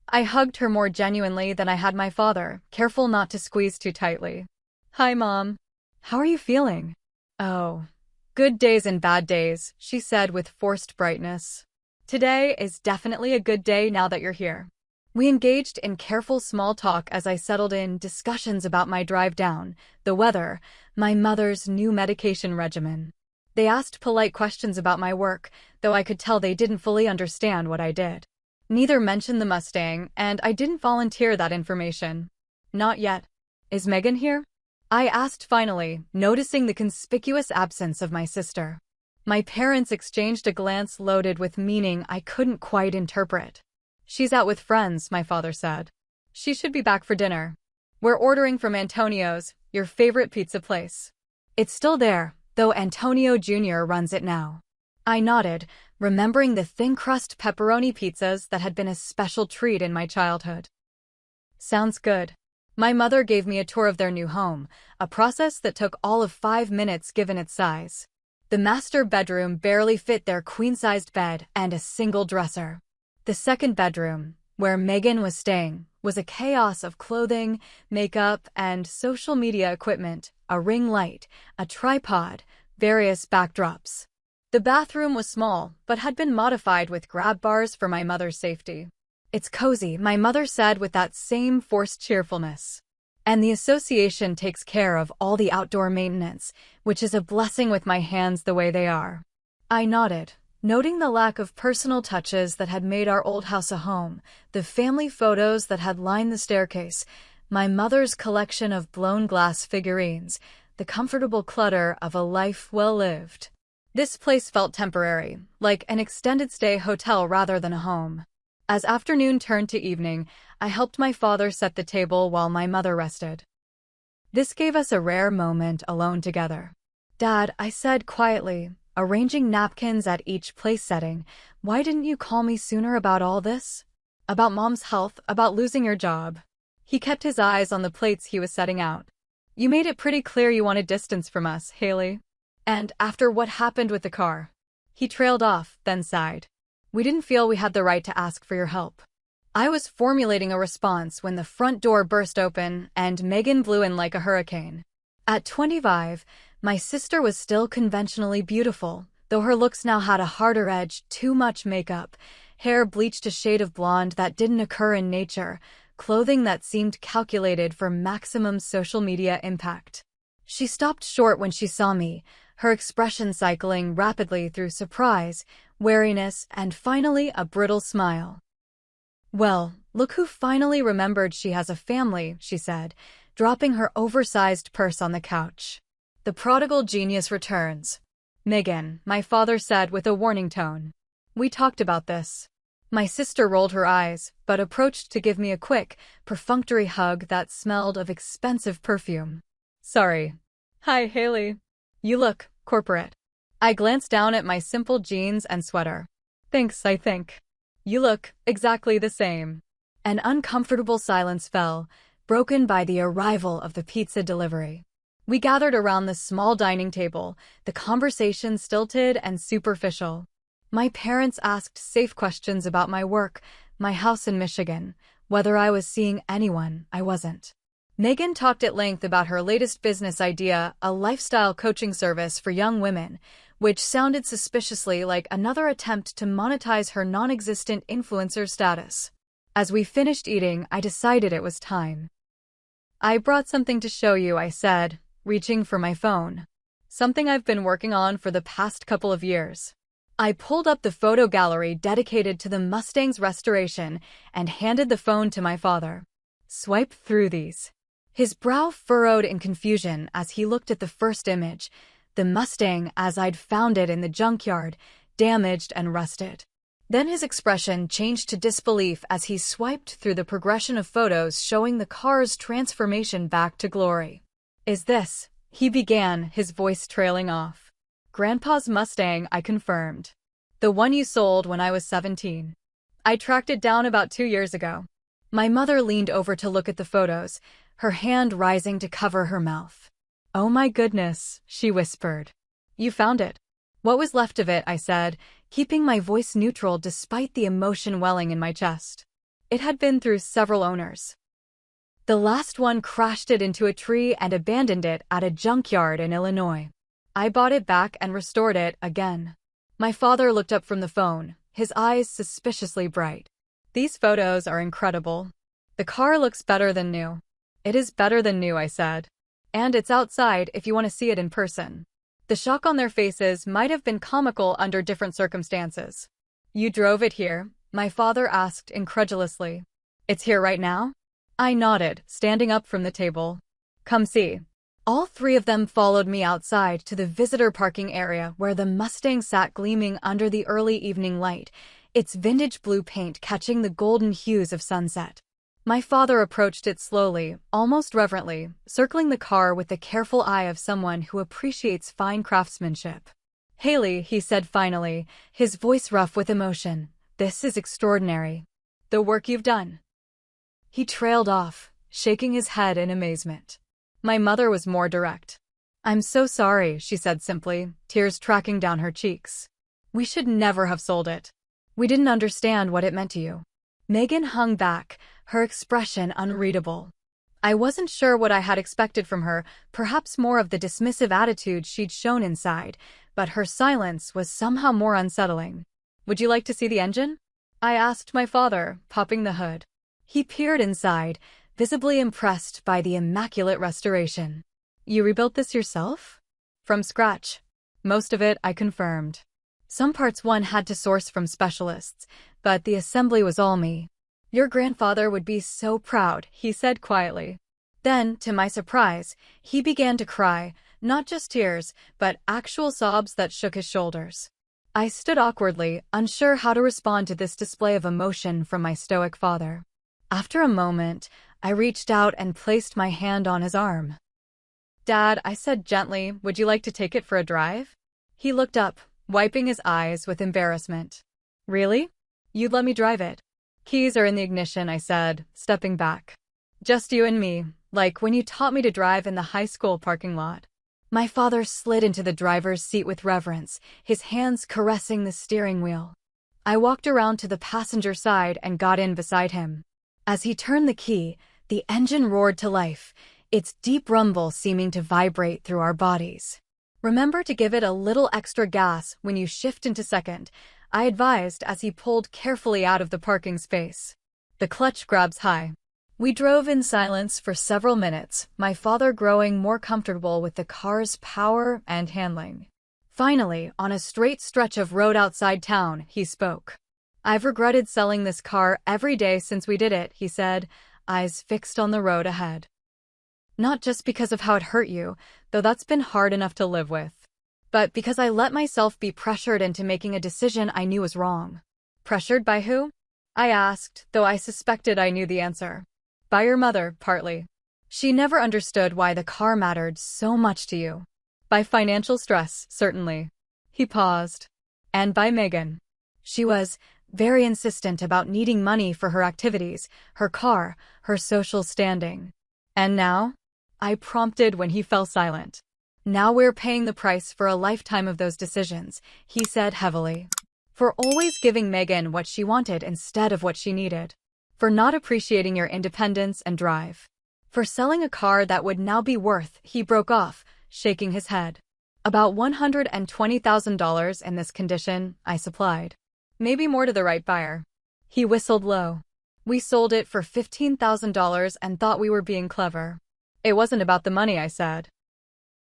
I hugged her more genuinely than I had my father, careful not to squeeze too tightly. "Hi, Mom. How are you feeling?" "Oh, good days and bad days," she said with forced brightness. "Today is definitely a good day now that you're here." We engaged in careful small talk as I settled in, discussions about my drive down, the weather, my mother's new medication regimen. They asked polite questions about my work, though I could tell they didn't fully understand what I did. Neither mentioned the Mustang, and I didn't volunteer that information. "Not yet. Is Megan here?" I asked finally, noticing the conspicuous absence of my sister. My parents exchanged a glance loaded with meaning I couldn't quite interpret. "She's out with friends," my father said. "She should be back for dinner. We're ordering from Antonio's, your favorite pizza place. It's still there, though Antonio Jr. runs it now." I nodded, remembering the thin-crust pepperoni pizzas that had been a special treat in my childhood. "Sounds good." My mother gave me a tour of their new home, a process that took all of 5 minutes given its size. The master bedroom barely fit their queen-sized bed and a single dresser. The second bedroom, where Megan was staying, was a chaos of clothing, makeup, and social media equipment, a ring light, a tripod, various backdrops. The bathroom was small, but had been modified with grab bars for my mother's safety. "It's cozy," my mother said with that same forced cheerfulness. "And the association takes care of all the outdoor maintenance, which is a blessing with my hands the way they are." I nodded, noting the lack of personal touches that had made our old house a home, the family photos that had lined the staircase, my mother's collection of blown glass figurines, the comfortable clutter of a life well lived. This place felt temporary, like an extended stay hotel rather than a home. As afternoon turned to evening, I helped my father set the table while my mother rested. This gave us a rare moment alone together. "Dad," I said quietly, arranging napkins at each place setting, "why didn't you call me sooner about all this? About Mom's health, about losing your job?" He kept his eyes on the plates he was setting out. "You made it pretty clear you wanted distance from us, Haley. And after what happened with the car." He trailed off, then sighed. "We didn't feel we had the right to ask for your help." I was formulating a response when the front door burst open and Megan blew in like a hurricane. At 25, my sister was still conventionally beautiful, though her looks now had a harder edge, too much makeup, hair bleached a shade of blonde that didn't occur in nature, clothing that seemed calculated for maximum social media impact. She stopped short when she saw me, her expression cycling rapidly through surprise, wariness, and finally a brittle smile. "Well, look who finally remembered she has a family," she said, dropping her oversized purse on the couch. "The prodigal genius returns." "Megan," my father said with a warning tone. "We talked about this." My sister rolled her eyes, but approached to give me a quick, perfunctory hug that smelled of expensive perfume. "Sorry." "Hi, Haley. You look corporate." I glanced down at my simple jeans and sweater. "Thanks, I think. You look exactly the same." An uncomfortable silence fell, broken by the arrival of the pizza delivery. We gathered around the small dining table, the conversation stilted and superficial. My parents asked safe questions about my work, my house in Michigan, whether I was seeing anyone I wasn't. Megan talked at length about her latest business idea, a lifestyle coaching service for young women, which sounded suspiciously like another attempt to monetize her non-existent influencer status. As we finished eating, I decided it was time. "I brought something to show you," I said, reaching for my phone. "Something I've been working on for the past couple of years." I pulled up the photo gallery dedicated to the Mustang's restoration and handed the phone to my father. "Swipe through these." His brow furrowed in confusion as he looked at the first image, the Mustang as I'd found it in the junkyard, damaged and rusted. Then his expression changed to disbelief as he swiped through the progression of photos showing the car's transformation back to glory. "Is this?" he began, his voice trailing off. "Grandpa's Mustang," I confirmed. "The one you sold when I was 17. I tracked it down about 2 years ago." My mother leaned over to look at the photos, her hand rising to cover her mouth. "Oh my goodness," she whispered. "You found it." "What was left of it," I said, keeping my voice neutral despite the emotion welling in my chest. "It had been through several owners. The last one crashed it into a tree and abandoned it at a junkyard in Illinois. I bought it back and restored it again." My father looked up from the phone, his eyes suspiciously bright. "These photos are incredible. The car looks better than new." "It is better than new," I said. "And it's outside if you want to see it in person." The shock on their faces might have been comical under different circumstances. "You drove it here?" my father asked incredulously. "It's here right now?" I nodded, standing up from the table. "Come see." All three of them followed me outside to the visitor parking area where the Mustang sat gleaming under the early evening light, its vintage blue paint catching the golden hues of sunset. My father approached it slowly, almost reverently, circling the car with the careful eye of someone who appreciates fine craftsmanship. "Haley," he said finally, his voice rough with emotion, "this is extraordinary. The work you've done." He trailed off, shaking his head in amazement. My mother was more direct. "I'm so sorry," she said simply, tears tracking down her cheeks. "We should never have sold it. We didn't understand what it meant to you." Megan hung back, her expression unreadable. I wasn't sure what I had expected from her, perhaps more of the dismissive attitude she'd shown inside, but her silence was somehow more unsettling. "Would you like to see the engine?" I asked my father, popping the hood. He peered inside, visibly impressed by the immaculate restoration. "You rebuilt this yourself?" "From scratch." "Most of it," I confirmed. Some parts one had to source from specialists, but the assembly was all me. "Your grandfather would be so proud," he said quietly. Then, to my surprise, he began to cry, not just tears, but actual sobs that shook his shoulders. I stood awkwardly, unsure how to respond to this display of emotion from my stoic father. After a moment, I reached out and placed my hand on his arm. "Dad," I said gently, "would you like to take it for a drive?" He looked up, wiping his eyes with embarrassment. "Really? You'd let me drive it?" "Keys are in the ignition," I said, stepping back. "Just you and me, like when you taught me to drive in the high school parking lot." My father slid into the driver's seat with reverence, his hands caressing the steering wheel. I walked around to the passenger side and got in beside him. As he turned the key, the engine roared to life, its deep rumble seeming to vibrate through our bodies. "Remember to give it a little extra gas when you shift into second," I advised as he pulled carefully out of the parking space. "The clutch grabs high." We drove in silence for several minutes, my father growing more comfortable with the car's power and handling. Finally, on a straight stretch of road outside town, he spoke. "I've regretted selling this car every day since we did it," he said, eyes fixed on the road ahead. "Not just because of how it hurt you, though that's been hard enough to live with, but because I let myself be pressured into making a decision I knew was wrong." "Pressured by who?" I asked, though I suspected I knew the answer. "By your mother, partly. She never understood why the car mattered so much to you." "By financial stress, certainly." He paused. "And by Megan. She was very insistent about needing money for her activities, her car, her social standing. And now? I prompted when he fell silent. Now we're paying the price for a lifetime of those decisions, he said heavily. For always giving Megan what she wanted instead of what she needed. For not appreciating your independence and drive. For selling a car that would now be worth, he broke off, shaking his head. About $120,000 in this condition, I supplied. Maybe more to the right buyer. He whistled low. We sold it for $15,000 and thought we were being clever. It wasn't about the money, I said.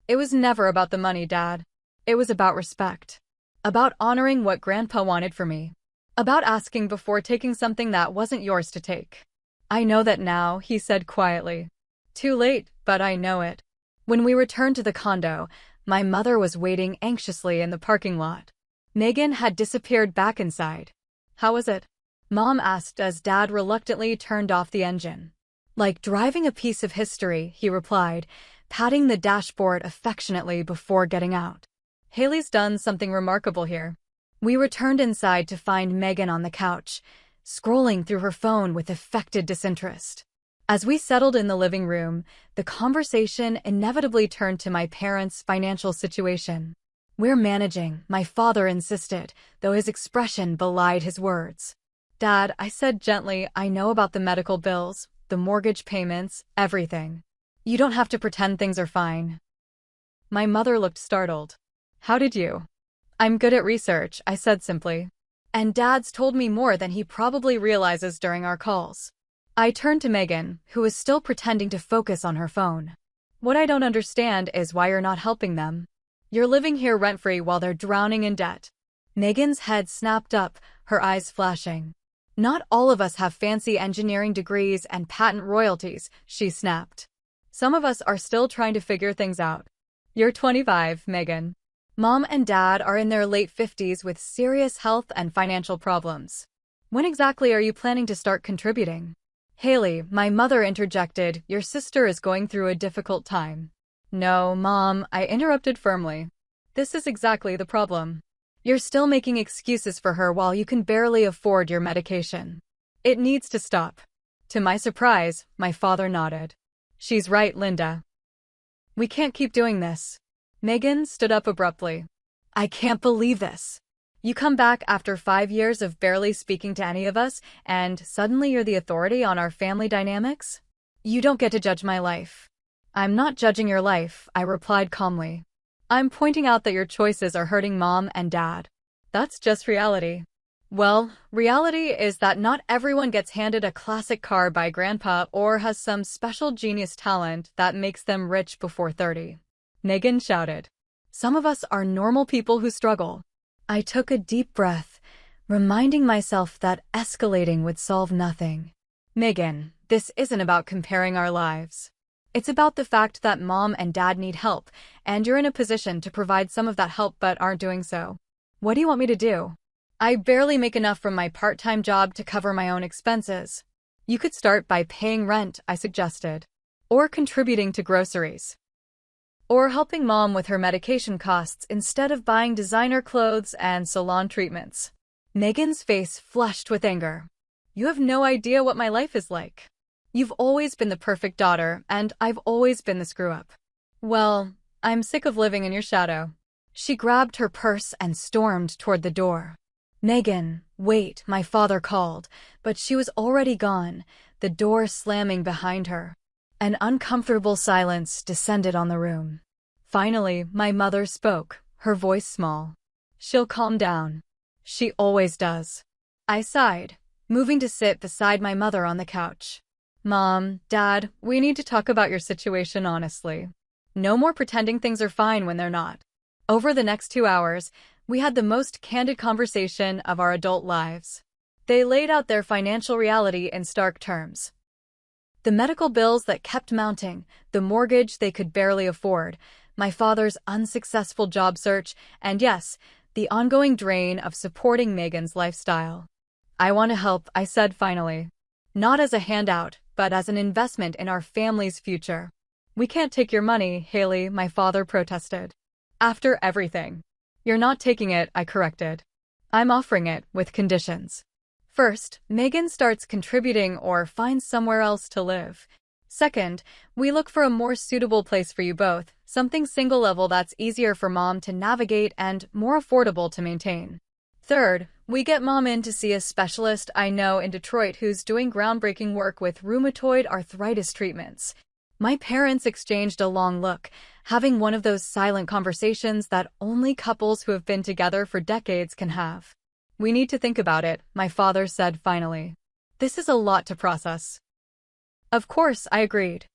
It was never about the money, Dad. It was about respect. About honoring what Grandpa wanted for me. About asking before taking something that wasn't yours to take. I know that now, he said quietly. Too late, but I know it. When we returned to the condo, my mother was waiting anxiously in the parking lot. Megan had disappeared back inside. How was it? Mom asked as Dad reluctantly turned off the engine. Like driving a piece of history, he replied, patting the dashboard affectionately before getting out. Haley's done something remarkable here. We returned inside to find Megan on the couch, scrolling through her phone with affected disinterest. As we settled in the living room, the conversation inevitably turned to my parents' financial situation. We're managing, my father insisted, though his expression belied his words. Dad, I said gently, I know about the medical bills, the mortgage payments, everything. You don't have to pretend things are fine. My mother looked startled. How did you? I'm good at research, I said simply. And Dad's told me more than he probably realizes during our calls. I turned to Megan, who was still pretending to focus on her phone. What I don't understand is why you're not helping them. You're living here rent-free while they're drowning in debt. Megan's head snapped up, her eyes flashing. Not all of us have fancy engineering degrees and patent royalties, she snapped. Some of us are still trying to figure things out. You're 25, Megan. Mom and Dad are in their late 50s with serious health and financial problems. When exactly are you planning to start contributing? Haley, my mother interjected, your sister is going through a difficult time. No, Mom, I interrupted firmly. This is exactly the problem. You're still making excuses for her while you can barely afford your medication. It needs to stop. To my surprise, my father nodded. She's right, Linda. We can't keep doing this. Megan stood up abruptly. I can't believe this. You come back after 5 years of barely speaking to any of us, and suddenly you're the authority on our family dynamics? You don't get to judge my life. I'm not judging your life, I replied calmly. I'm pointing out that your choices are hurting Mom and Dad. That's just reality. Well, reality is that not everyone gets handed a classic car by Grandpa or has some special genius talent that makes them rich before 30. Megan shouted. Some of us are normal people who struggle. I took a deep breath, reminding myself that escalating would solve nothing. Megan, this isn't about comparing our lives. It's about the fact that Mom and Dad need help, and you're in a position to provide some of that help but aren't doing so. What do you want me to do? I barely make enough from my part-time job to cover my own expenses. You could start by paying rent, I suggested. Or contributing to groceries. Or helping Mom with her medication costs instead of buying designer clothes and salon treatments. Megan's face flushed with anger. You have no idea what my life is like. You've always been the perfect daughter, and I've always been the screw-up. Well, I'm sick of living in your shadow. She grabbed her purse and stormed toward the door. Megan, wait, my father called, but she was already gone, the door slamming behind her. An uncomfortable silence descended on the room. Finally, my mother spoke, her voice small. She'll calm down. She always does. I sighed, moving to sit beside my mother on the couch. Mom, Dad, we need to talk about your situation honestly. No more pretending things are fine when they're not. Over the next 2 hours, we had the most candid conversation of our adult lives. They laid out their financial reality in stark terms. The medical bills that kept mounting, the mortgage they could barely afford, my father's unsuccessful job search, and yes, the ongoing drain of supporting Megan's lifestyle. I want to help, I said finally. Not as a handout, but as an investment in our family's future. We can't take your money, Haley, my father protested. After everything. You're not taking it, I corrected. I'm offering it, with conditions. First, Megan starts contributing or finds somewhere else to live. Second, we look for a more suitable place for you both, something single level that's easier for mom to navigate and more affordable to maintain. Third, we get mom in to see a specialist I know in Detroit who's doing groundbreaking work with rheumatoid arthritis treatments. My parents exchanged a long look, having one of those silent conversations that only couples who have been together for decades can have. We need to think about it, my father said finally. This is a lot to process. Of course, I agreed.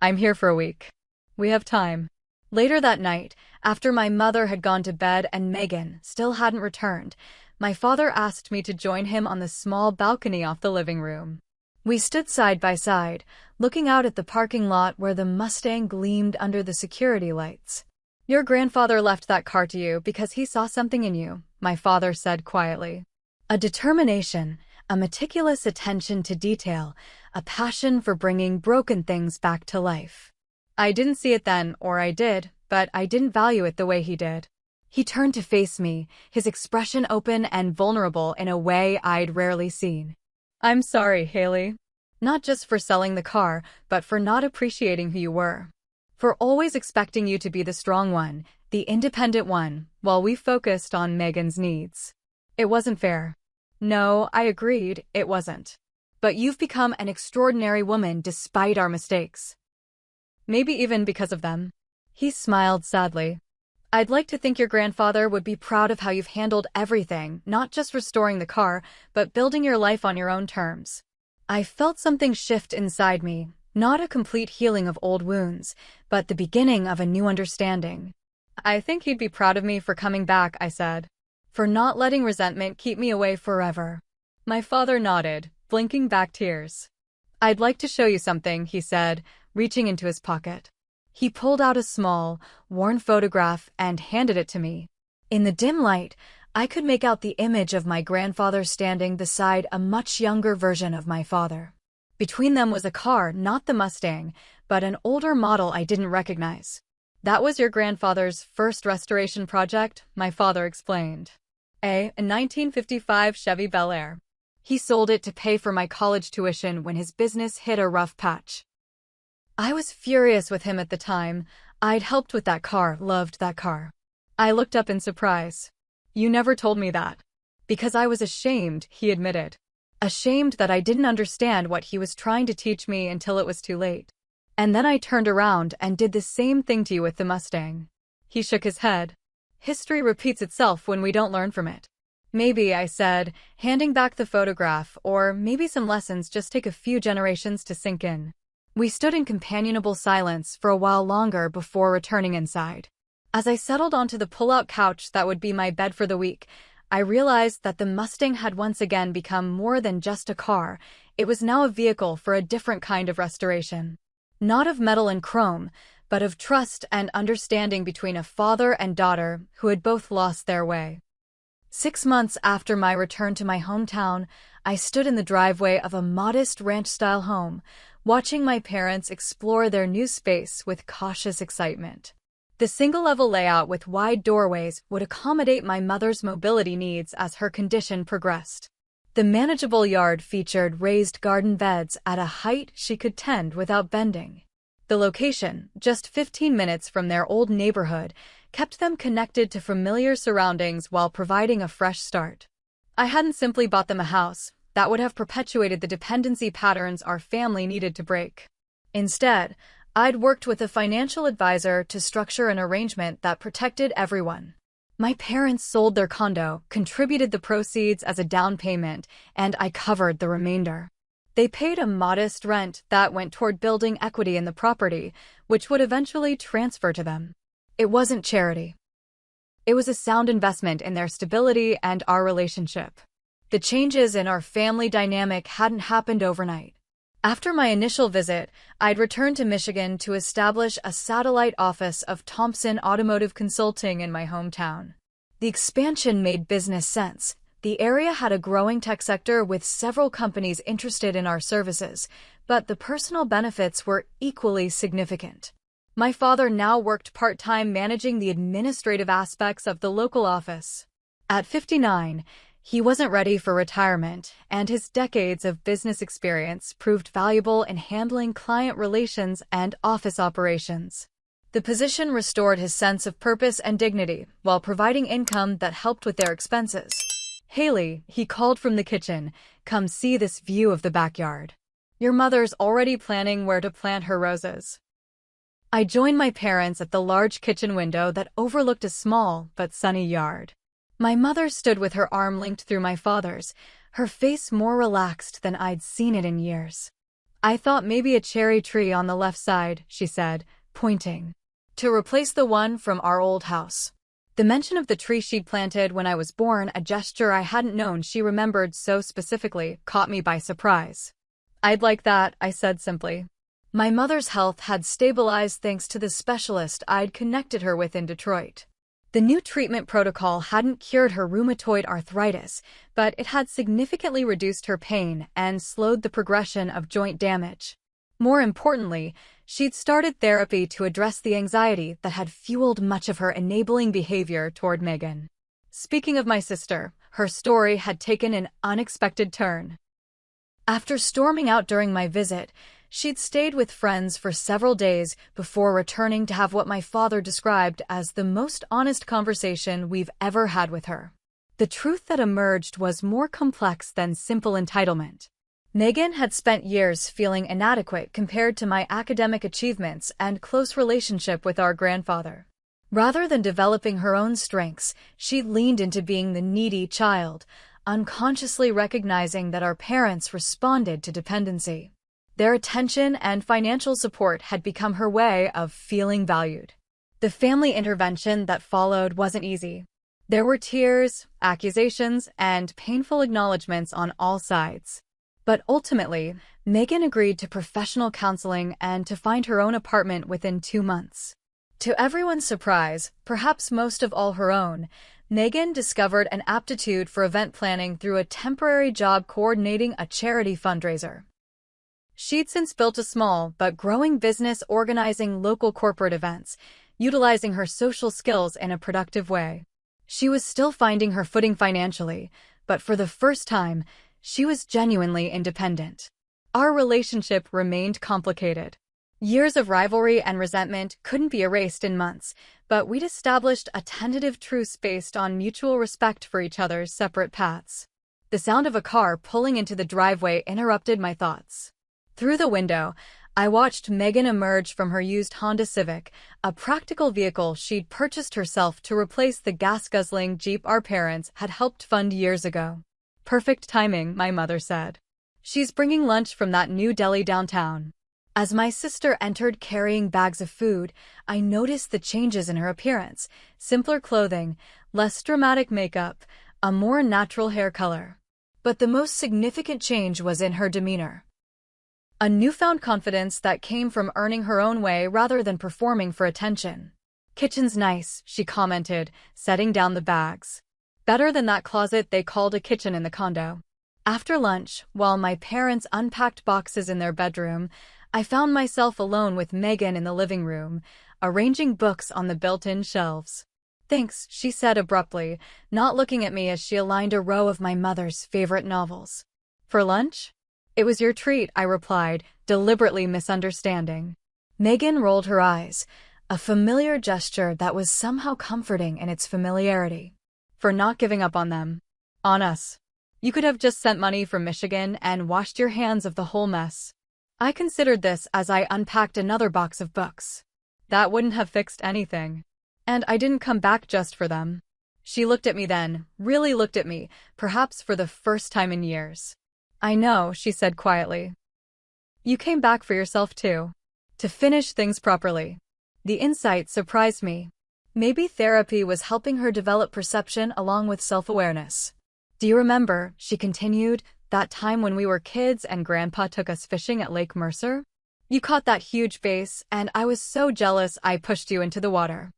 I'm here for a week. We have time. Later that night, after my mother had gone to bed and Megan still hadn't returned, my father asked me to join him on the small balcony off the living room. We stood side by side, looking out at the parking lot where the Mustang gleamed under the security lights. Your grandfather left that car to you because he saw something in you, my father said quietly. A determination, a meticulous attention to detail, a passion for bringing broken things back to life. I didn't see it then, or I did, but I didn't value it the way he did. He turned to face me, his expression open and vulnerable in a way I'd rarely seen. I'm sorry, Haley. Not just for selling the car, but for not appreciating who you were. For always expecting you to be the strong one, the independent one, while we focused on Megan's needs. It wasn't fair. No, I agreed, it wasn't. But you've become an extraordinary woman despite our mistakes. Maybe even because of them. He smiled sadly. I'd like to think your grandfather would be proud of how you've handled everything, not just restoring the car, but building your life on your own terms. I felt something shift inside me, not a complete healing of old wounds, but the beginning of a new understanding. I think he'd be proud of me for coming back, I said. For not letting resentment keep me away forever. My father nodded, blinking back tears. I'd like to show you something, he said, reaching into his pocket. He pulled out a small, worn photograph and handed it to me. In the dim light, I could make out the image of my grandfather standing beside a much younger version of my father. Between them was a car, not the Mustang, but an older model I didn't recognize. That was your grandfather's first restoration project, my father explained. A 1955 Chevy Bel Air. He sold it to pay for my college tuition when his business hit a rough patch. I was furious with him at the time. I'd helped with that car, loved that car. I looked up in surprise. You never told me that. Because I was ashamed, he admitted. Ashamed that I didn't understand what he was trying to teach me until it was too late. And then I turned around and did the same thing to you with the Mustang. He shook his head. History repeats itself when we don't learn from it. Maybe, I said, handing back the photograph, or maybe some lessons just take a few generations to sink in. We stood in companionable silence for a while longer before returning inside. As I settled onto the pull-out couch that would be my bed for the week, I realized that the Mustang had once again become more than just a car. It was now a vehicle for a different kind of restoration. Not of metal and chrome, but of trust and understanding between a father and daughter who had both lost their way. 6 months after my return to my hometown, I stood in the driveway of a modest ranch-style home, watching my parents explore their new space with cautious excitement. The single-level layout with wide doorways would accommodate my mother's mobility needs as her condition progressed. The manageable yard featured raised garden beds at a height she could tend without bending. The location, just 15 minutes from their old neighborhood, kept them connected to familiar surroundings while providing a fresh start. I hadn't simply bought them a house. That would have perpetuated the dependency patterns our family needed to break. Instead, I'd worked with a financial advisor to structure an arrangement that protected everyone. My parents sold their condo, contributed the proceeds as a down payment, and I covered the remainder. They paid a modest rent that went toward building equity in the property, which would eventually transfer to them. It wasn't charity. It was a sound investment in their stability and our relationship. The changes in our family dynamic hadn't happened overnight. After my initial visit, I'd returned to Michigan to establish a satellite office of Thompson Automotive Consulting in my hometown. The expansion made business sense. The area had a growing tech sector with several companies interested in our services, but the personal benefits were equally significant. My father now worked part-time managing the administrative aspects of the local office. At 59, He wasn't ready for retirement, and his decades of business experience proved valuable in handling client relations and office operations. The position restored his sense of purpose and dignity while providing income that helped with their expenses. "Haley," he called from the kitchen, "come see this view of the backyard. Your mother's already planning where to plant her roses." I joined my parents at the large kitchen window that overlooked a small but sunny yard. My mother stood with her arm linked through my father's, her face more relaxed than I'd seen it in years. "I thought maybe a cherry tree on the left side," she said, pointing. "To replace the one from our old house." The mention of the tree she'd planted when I was born, a gesture I hadn't known she remembered so specifically, caught me by surprise. "I'd like that," I said simply. My mother's health had stabilized thanks to the specialist I'd connected her with in Detroit. The new treatment protocol hadn't cured her rheumatoid arthritis, but it had significantly reduced her pain and slowed the progression of joint damage. More importantly, she'd started therapy to address the anxiety that had fueled much of her enabling behavior toward Megan. Speaking of my sister, her story had taken an unexpected turn. After storming out during my visit, she'd stayed with friends for several days before returning to have what my father described as the most honest conversation we've ever had with her. The truth that emerged was more complex than simple entitlement. Megan had spent years feeling inadequate compared to my academic achievements and close relationship with our grandfather. Rather than developing her own strengths, she leaned into being the needy child, unconsciously recognizing that our parents responded to dependency. Their attention and financial support had become her way of feeling valued. The family intervention that followed wasn't easy. There were tears, accusations, and painful acknowledgments on all sides. But ultimately, Megan agreed to professional counseling and to find her own apartment within 2 months. To everyone's surprise, perhaps most of all her own, Megan discovered an aptitude for event planning through a temporary job coordinating a charity fundraiser. She'd since built a small but growing business organizing local corporate events, utilizing her social skills in a productive way. She was still finding her footing financially, but for the first time, she was genuinely independent. Our relationship remained complicated. Years of rivalry and resentment couldn't be erased in months, but we'd established a tentative truce based on mutual respect for each other's separate paths. The sound of a car pulling into the driveway interrupted my thoughts. Through the window, I watched Megan emerge from her used Honda Civic, a practical vehicle she'd purchased herself to replace the gas-guzzling Jeep our parents had helped fund years ago. "Perfect timing," my mother said. "She's bringing lunch from that new deli downtown." As my sister entered carrying bags of food, I noticed the changes in her appearance: simpler clothing, less dramatic makeup, a more natural hair color. But the most significant change was in her demeanor. A newfound confidence that came from earning her own way rather than performing for attention. "Kitchen's nice," she commented, setting down the bags. "Better than that closet they called a kitchen in the condo." After lunch, while my parents unpacked boxes in their bedroom, I found myself alone with Megan in the living room, arranging books on the built-in shelves. "Thanks," she said abruptly, not looking at me as she aligned a row of my mother's favorite novels. "For lunch?" "It was your treat," I replied, deliberately misunderstanding. Megan rolled her eyes, a familiar gesture that was somehow comforting in its familiarity. "For not giving up on them. On us. You could have just sent money from Michigan and washed your hands of the whole mess." I considered this as I unpacked another box of books. "That wouldn't have fixed anything. And I didn't come back just for them." She looked at me then, really looked at me, perhaps for the first time in years. "I know," she said quietly. "You came back for yourself too. To finish things properly." The insight surprised me. Maybe therapy was helping her develop perception along with self-awareness. "Do you remember," she continued, "that time when we were kids and Grandpa took us fishing at Lake Mercer? You caught that huge bass, and I was so jealous I pushed you into the water."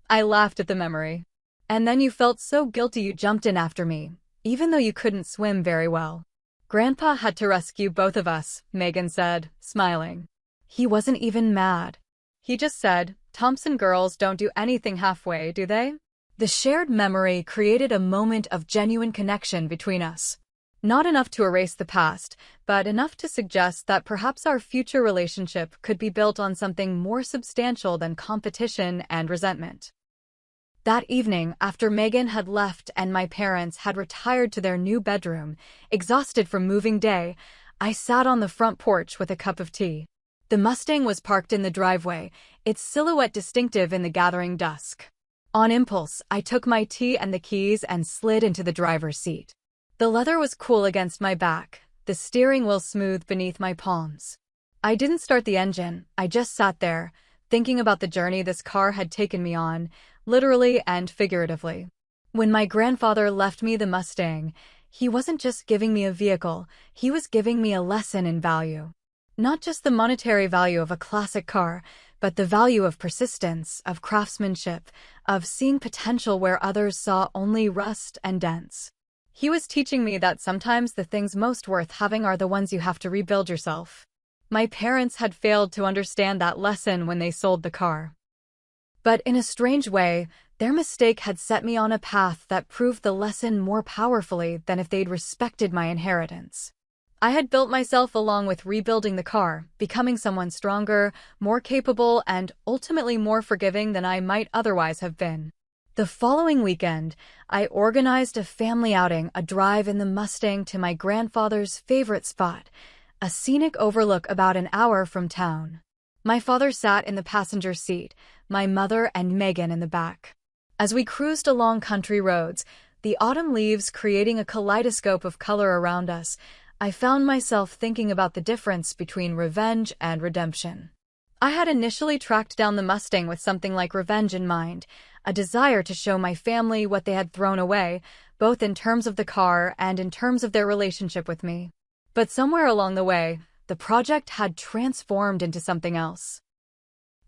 I laughed at the memory. "And then you felt so guilty you jumped in after me, even though you couldn't swim very well." "Grandpa had to rescue both of us," Megan said, smiling. "He wasn't even mad. He just said, 'Thompson girls don't do anything halfway, do they?' The shared memory created a moment of genuine connection between us. Not enough to erase the past, but enough to suggest that perhaps our future relationship could be built on something more substantial than competition and resentment. That evening, after Megan had left and my parents had retired to their new bedroom, exhausted from moving day, I sat on the front porch with a cup of tea. The Mustang was parked in the driveway, its silhouette distinctive in the gathering dusk. On impulse, I took my tea and the keys and slid into the driver's seat. The leather was cool against my back, the steering wheel smooth beneath my palms. I didn't start the engine, I just sat there, thinking about the journey this car had taken me on, literally and figuratively. When my grandfather left me the Mustang, he wasn't just giving me a vehicle, he was giving me a lesson in value. Not just the monetary value of a classic car, but the value of persistence, of craftsmanship, of seeing potential where others saw only rust and dents. He was teaching me that sometimes the things most worth having are the ones you have to rebuild yourself. My parents had failed to understand that lesson when they sold the car. But in a strange way, their mistake had set me on a path that proved the lesson more powerfully than if they'd respected my inheritance. I had built myself along with rebuilding the car, becoming someone stronger, more capable, and ultimately more forgiving than I might otherwise have been. The following weekend, I organized a family outing, a drive in the Mustang to my grandfather's favorite spot, a scenic overlook about an hour from town. My father sat in the passenger seat, my mother and Megan in the back. As we cruised along country roads, the autumn leaves creating a kaleidoscope of color around us, I found myself thinking about the difference between revenge and redemption. I had initially tracked down the Mustang with something like revenge in mind, a desire to show my family what they had thrown away, both in terms of the car and in terms of their relationship with me. But somewhere along the way, the project had transformed into something else.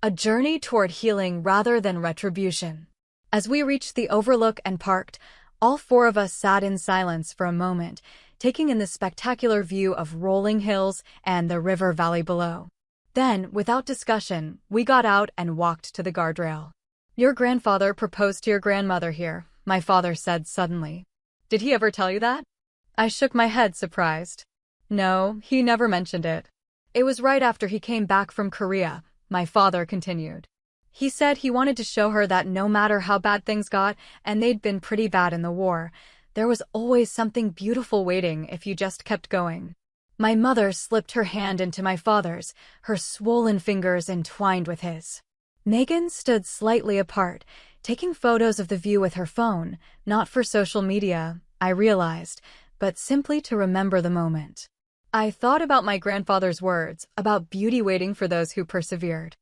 A journey toward healing rather than retribution. As we reached the overlook and parked, all four of us sat in silence for a moment, taking in the spectacular view of rolling hills and the river valley below. Then, without discussion, we got out and walked to the guardrail. "Your grandfather proposed to your grandmother here," my father said suddenly. "Did he ever tell you that?" I shook my head, surprised. "No, he never mentioned it. It was right after he came back from Korea," my father continued. "He said he wanted to show her that no matter how bad things got, and they'd been pretty bad in the war, there was always something beautiful waiting if you just kept going." My mother slipped her hand into my father's, her swollen fingers entwined with his. Megan stood slightly apart, taking photos of the view with her phone, not for social media, I realized, but simply to remember the moment. I thought about my grandfather's words, about beauty waiting for those who persevered.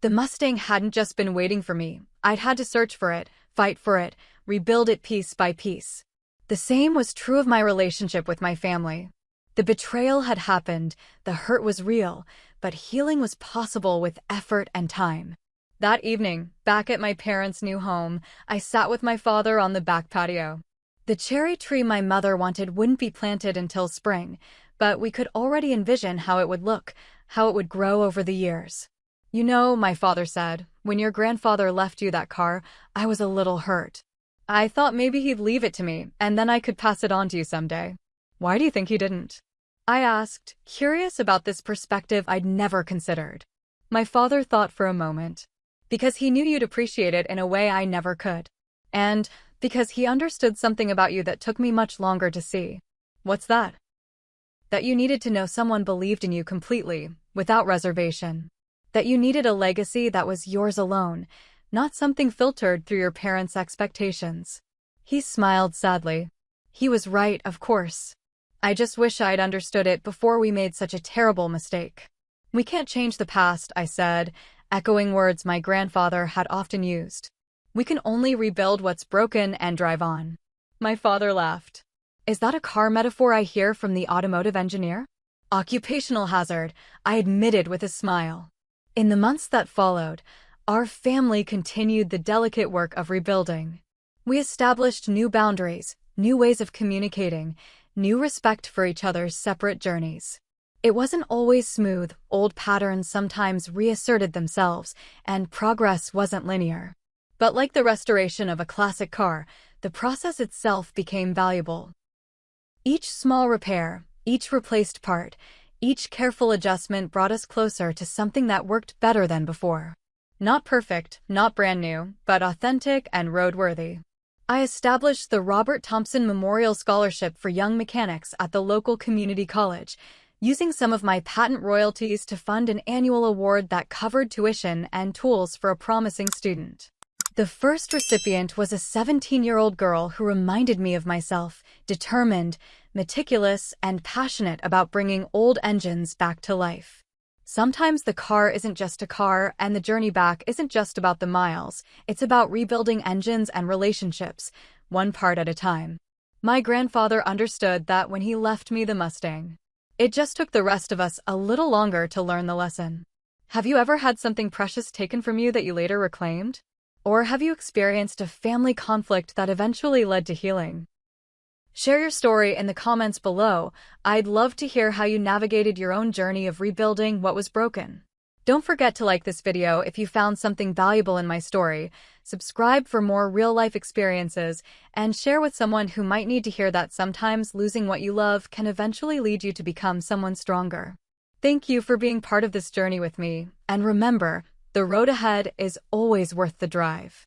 The Mustang hadn't just been waiting for me, I'd had to search for it, fight for it, rebuild it piece by piece. The same was true of my relationship with my family. The betrayal had happened, the hurt was real, but healing was possible with effort and time. That evening, back at my parents' new home, I sat with my father on the back patio. The cherry tree my mother wanted wouldn't be planted until spring, but we could already envision how it would look, how it would grow over the years. "You know," my father said, "when your grandfather left you that car, I was a little hurt. I thought maybe he'd leave it to me, and then I could pass it on to you someday." "Why do you think he didn't?" I asked, curious about this perspective I'd never considered. My father thought for a moment. "Because he knew you'd appreciate it in a way I never could. And because he understood something about you that took me much longer to see." "What's that?" "That you needed to know someone believed in you completely, without reservation. That you needed a legacy that was yours alone, not something filtered through your parents' expectations." He smiled sadly. He was right, of course. I just wish I'd understood it before we made such a terrible mistake. "We can't change the past," I said, echoing words my grandfather had often used. "We can only rebuild what's broken and drive on." My father laughed. "Is that a car metaphor I hear from the automotive engineer?" "Occupational hazard," I admitted with a smile. In the months that followed, our family continued the delicate work of rebuilding. We established new boundaries, new ways of communicating, new respect for each other's separate journeys. It wasn't always smooth, old patterns sometimes reasserted themselves, and progress wasn't linear. But like the restoration of a classic car, the process itself became valuable. Each small repair, each replaced part, each careful adjustment brought us closer to something that worked better than before. Not perfect, not brand new, but authentic and roadworthy. I established the Robert Thompson Memorial Scholarship for Young Mechanics at the local community college, using some of my patent royalties to fund an annual award that covered tuition and tools for a promising student. The first recipient was a 17-year-old girl who reminded me of myself, determined, meticulous, and passionate about bringing old engines back to life. Sometimes the car isn't just a car, and the journey back isn't just about the miles. It's about rebuilding engines and relationships, one part at a time. My grandfather understood that when he left me the Mustang. It just took the rest of us a little longer to learn the lesson. Have you ever had something precious taken from you that you later reclaimed? Or have you experienced a family conflict that eventually led to healing? Share your story in the comments below. I'd love to hear how you navigated your own journey of rebuilding what was broken. Don't forget to like this video if you found something valuable in my story, subscribe for more real-life experiences, and share with someone who might need to hear that sometimes losing what you love can eventually lead you to become someone stronger. Thank you for being part of this journey with me, and remember, the road ahead is always worth the drive.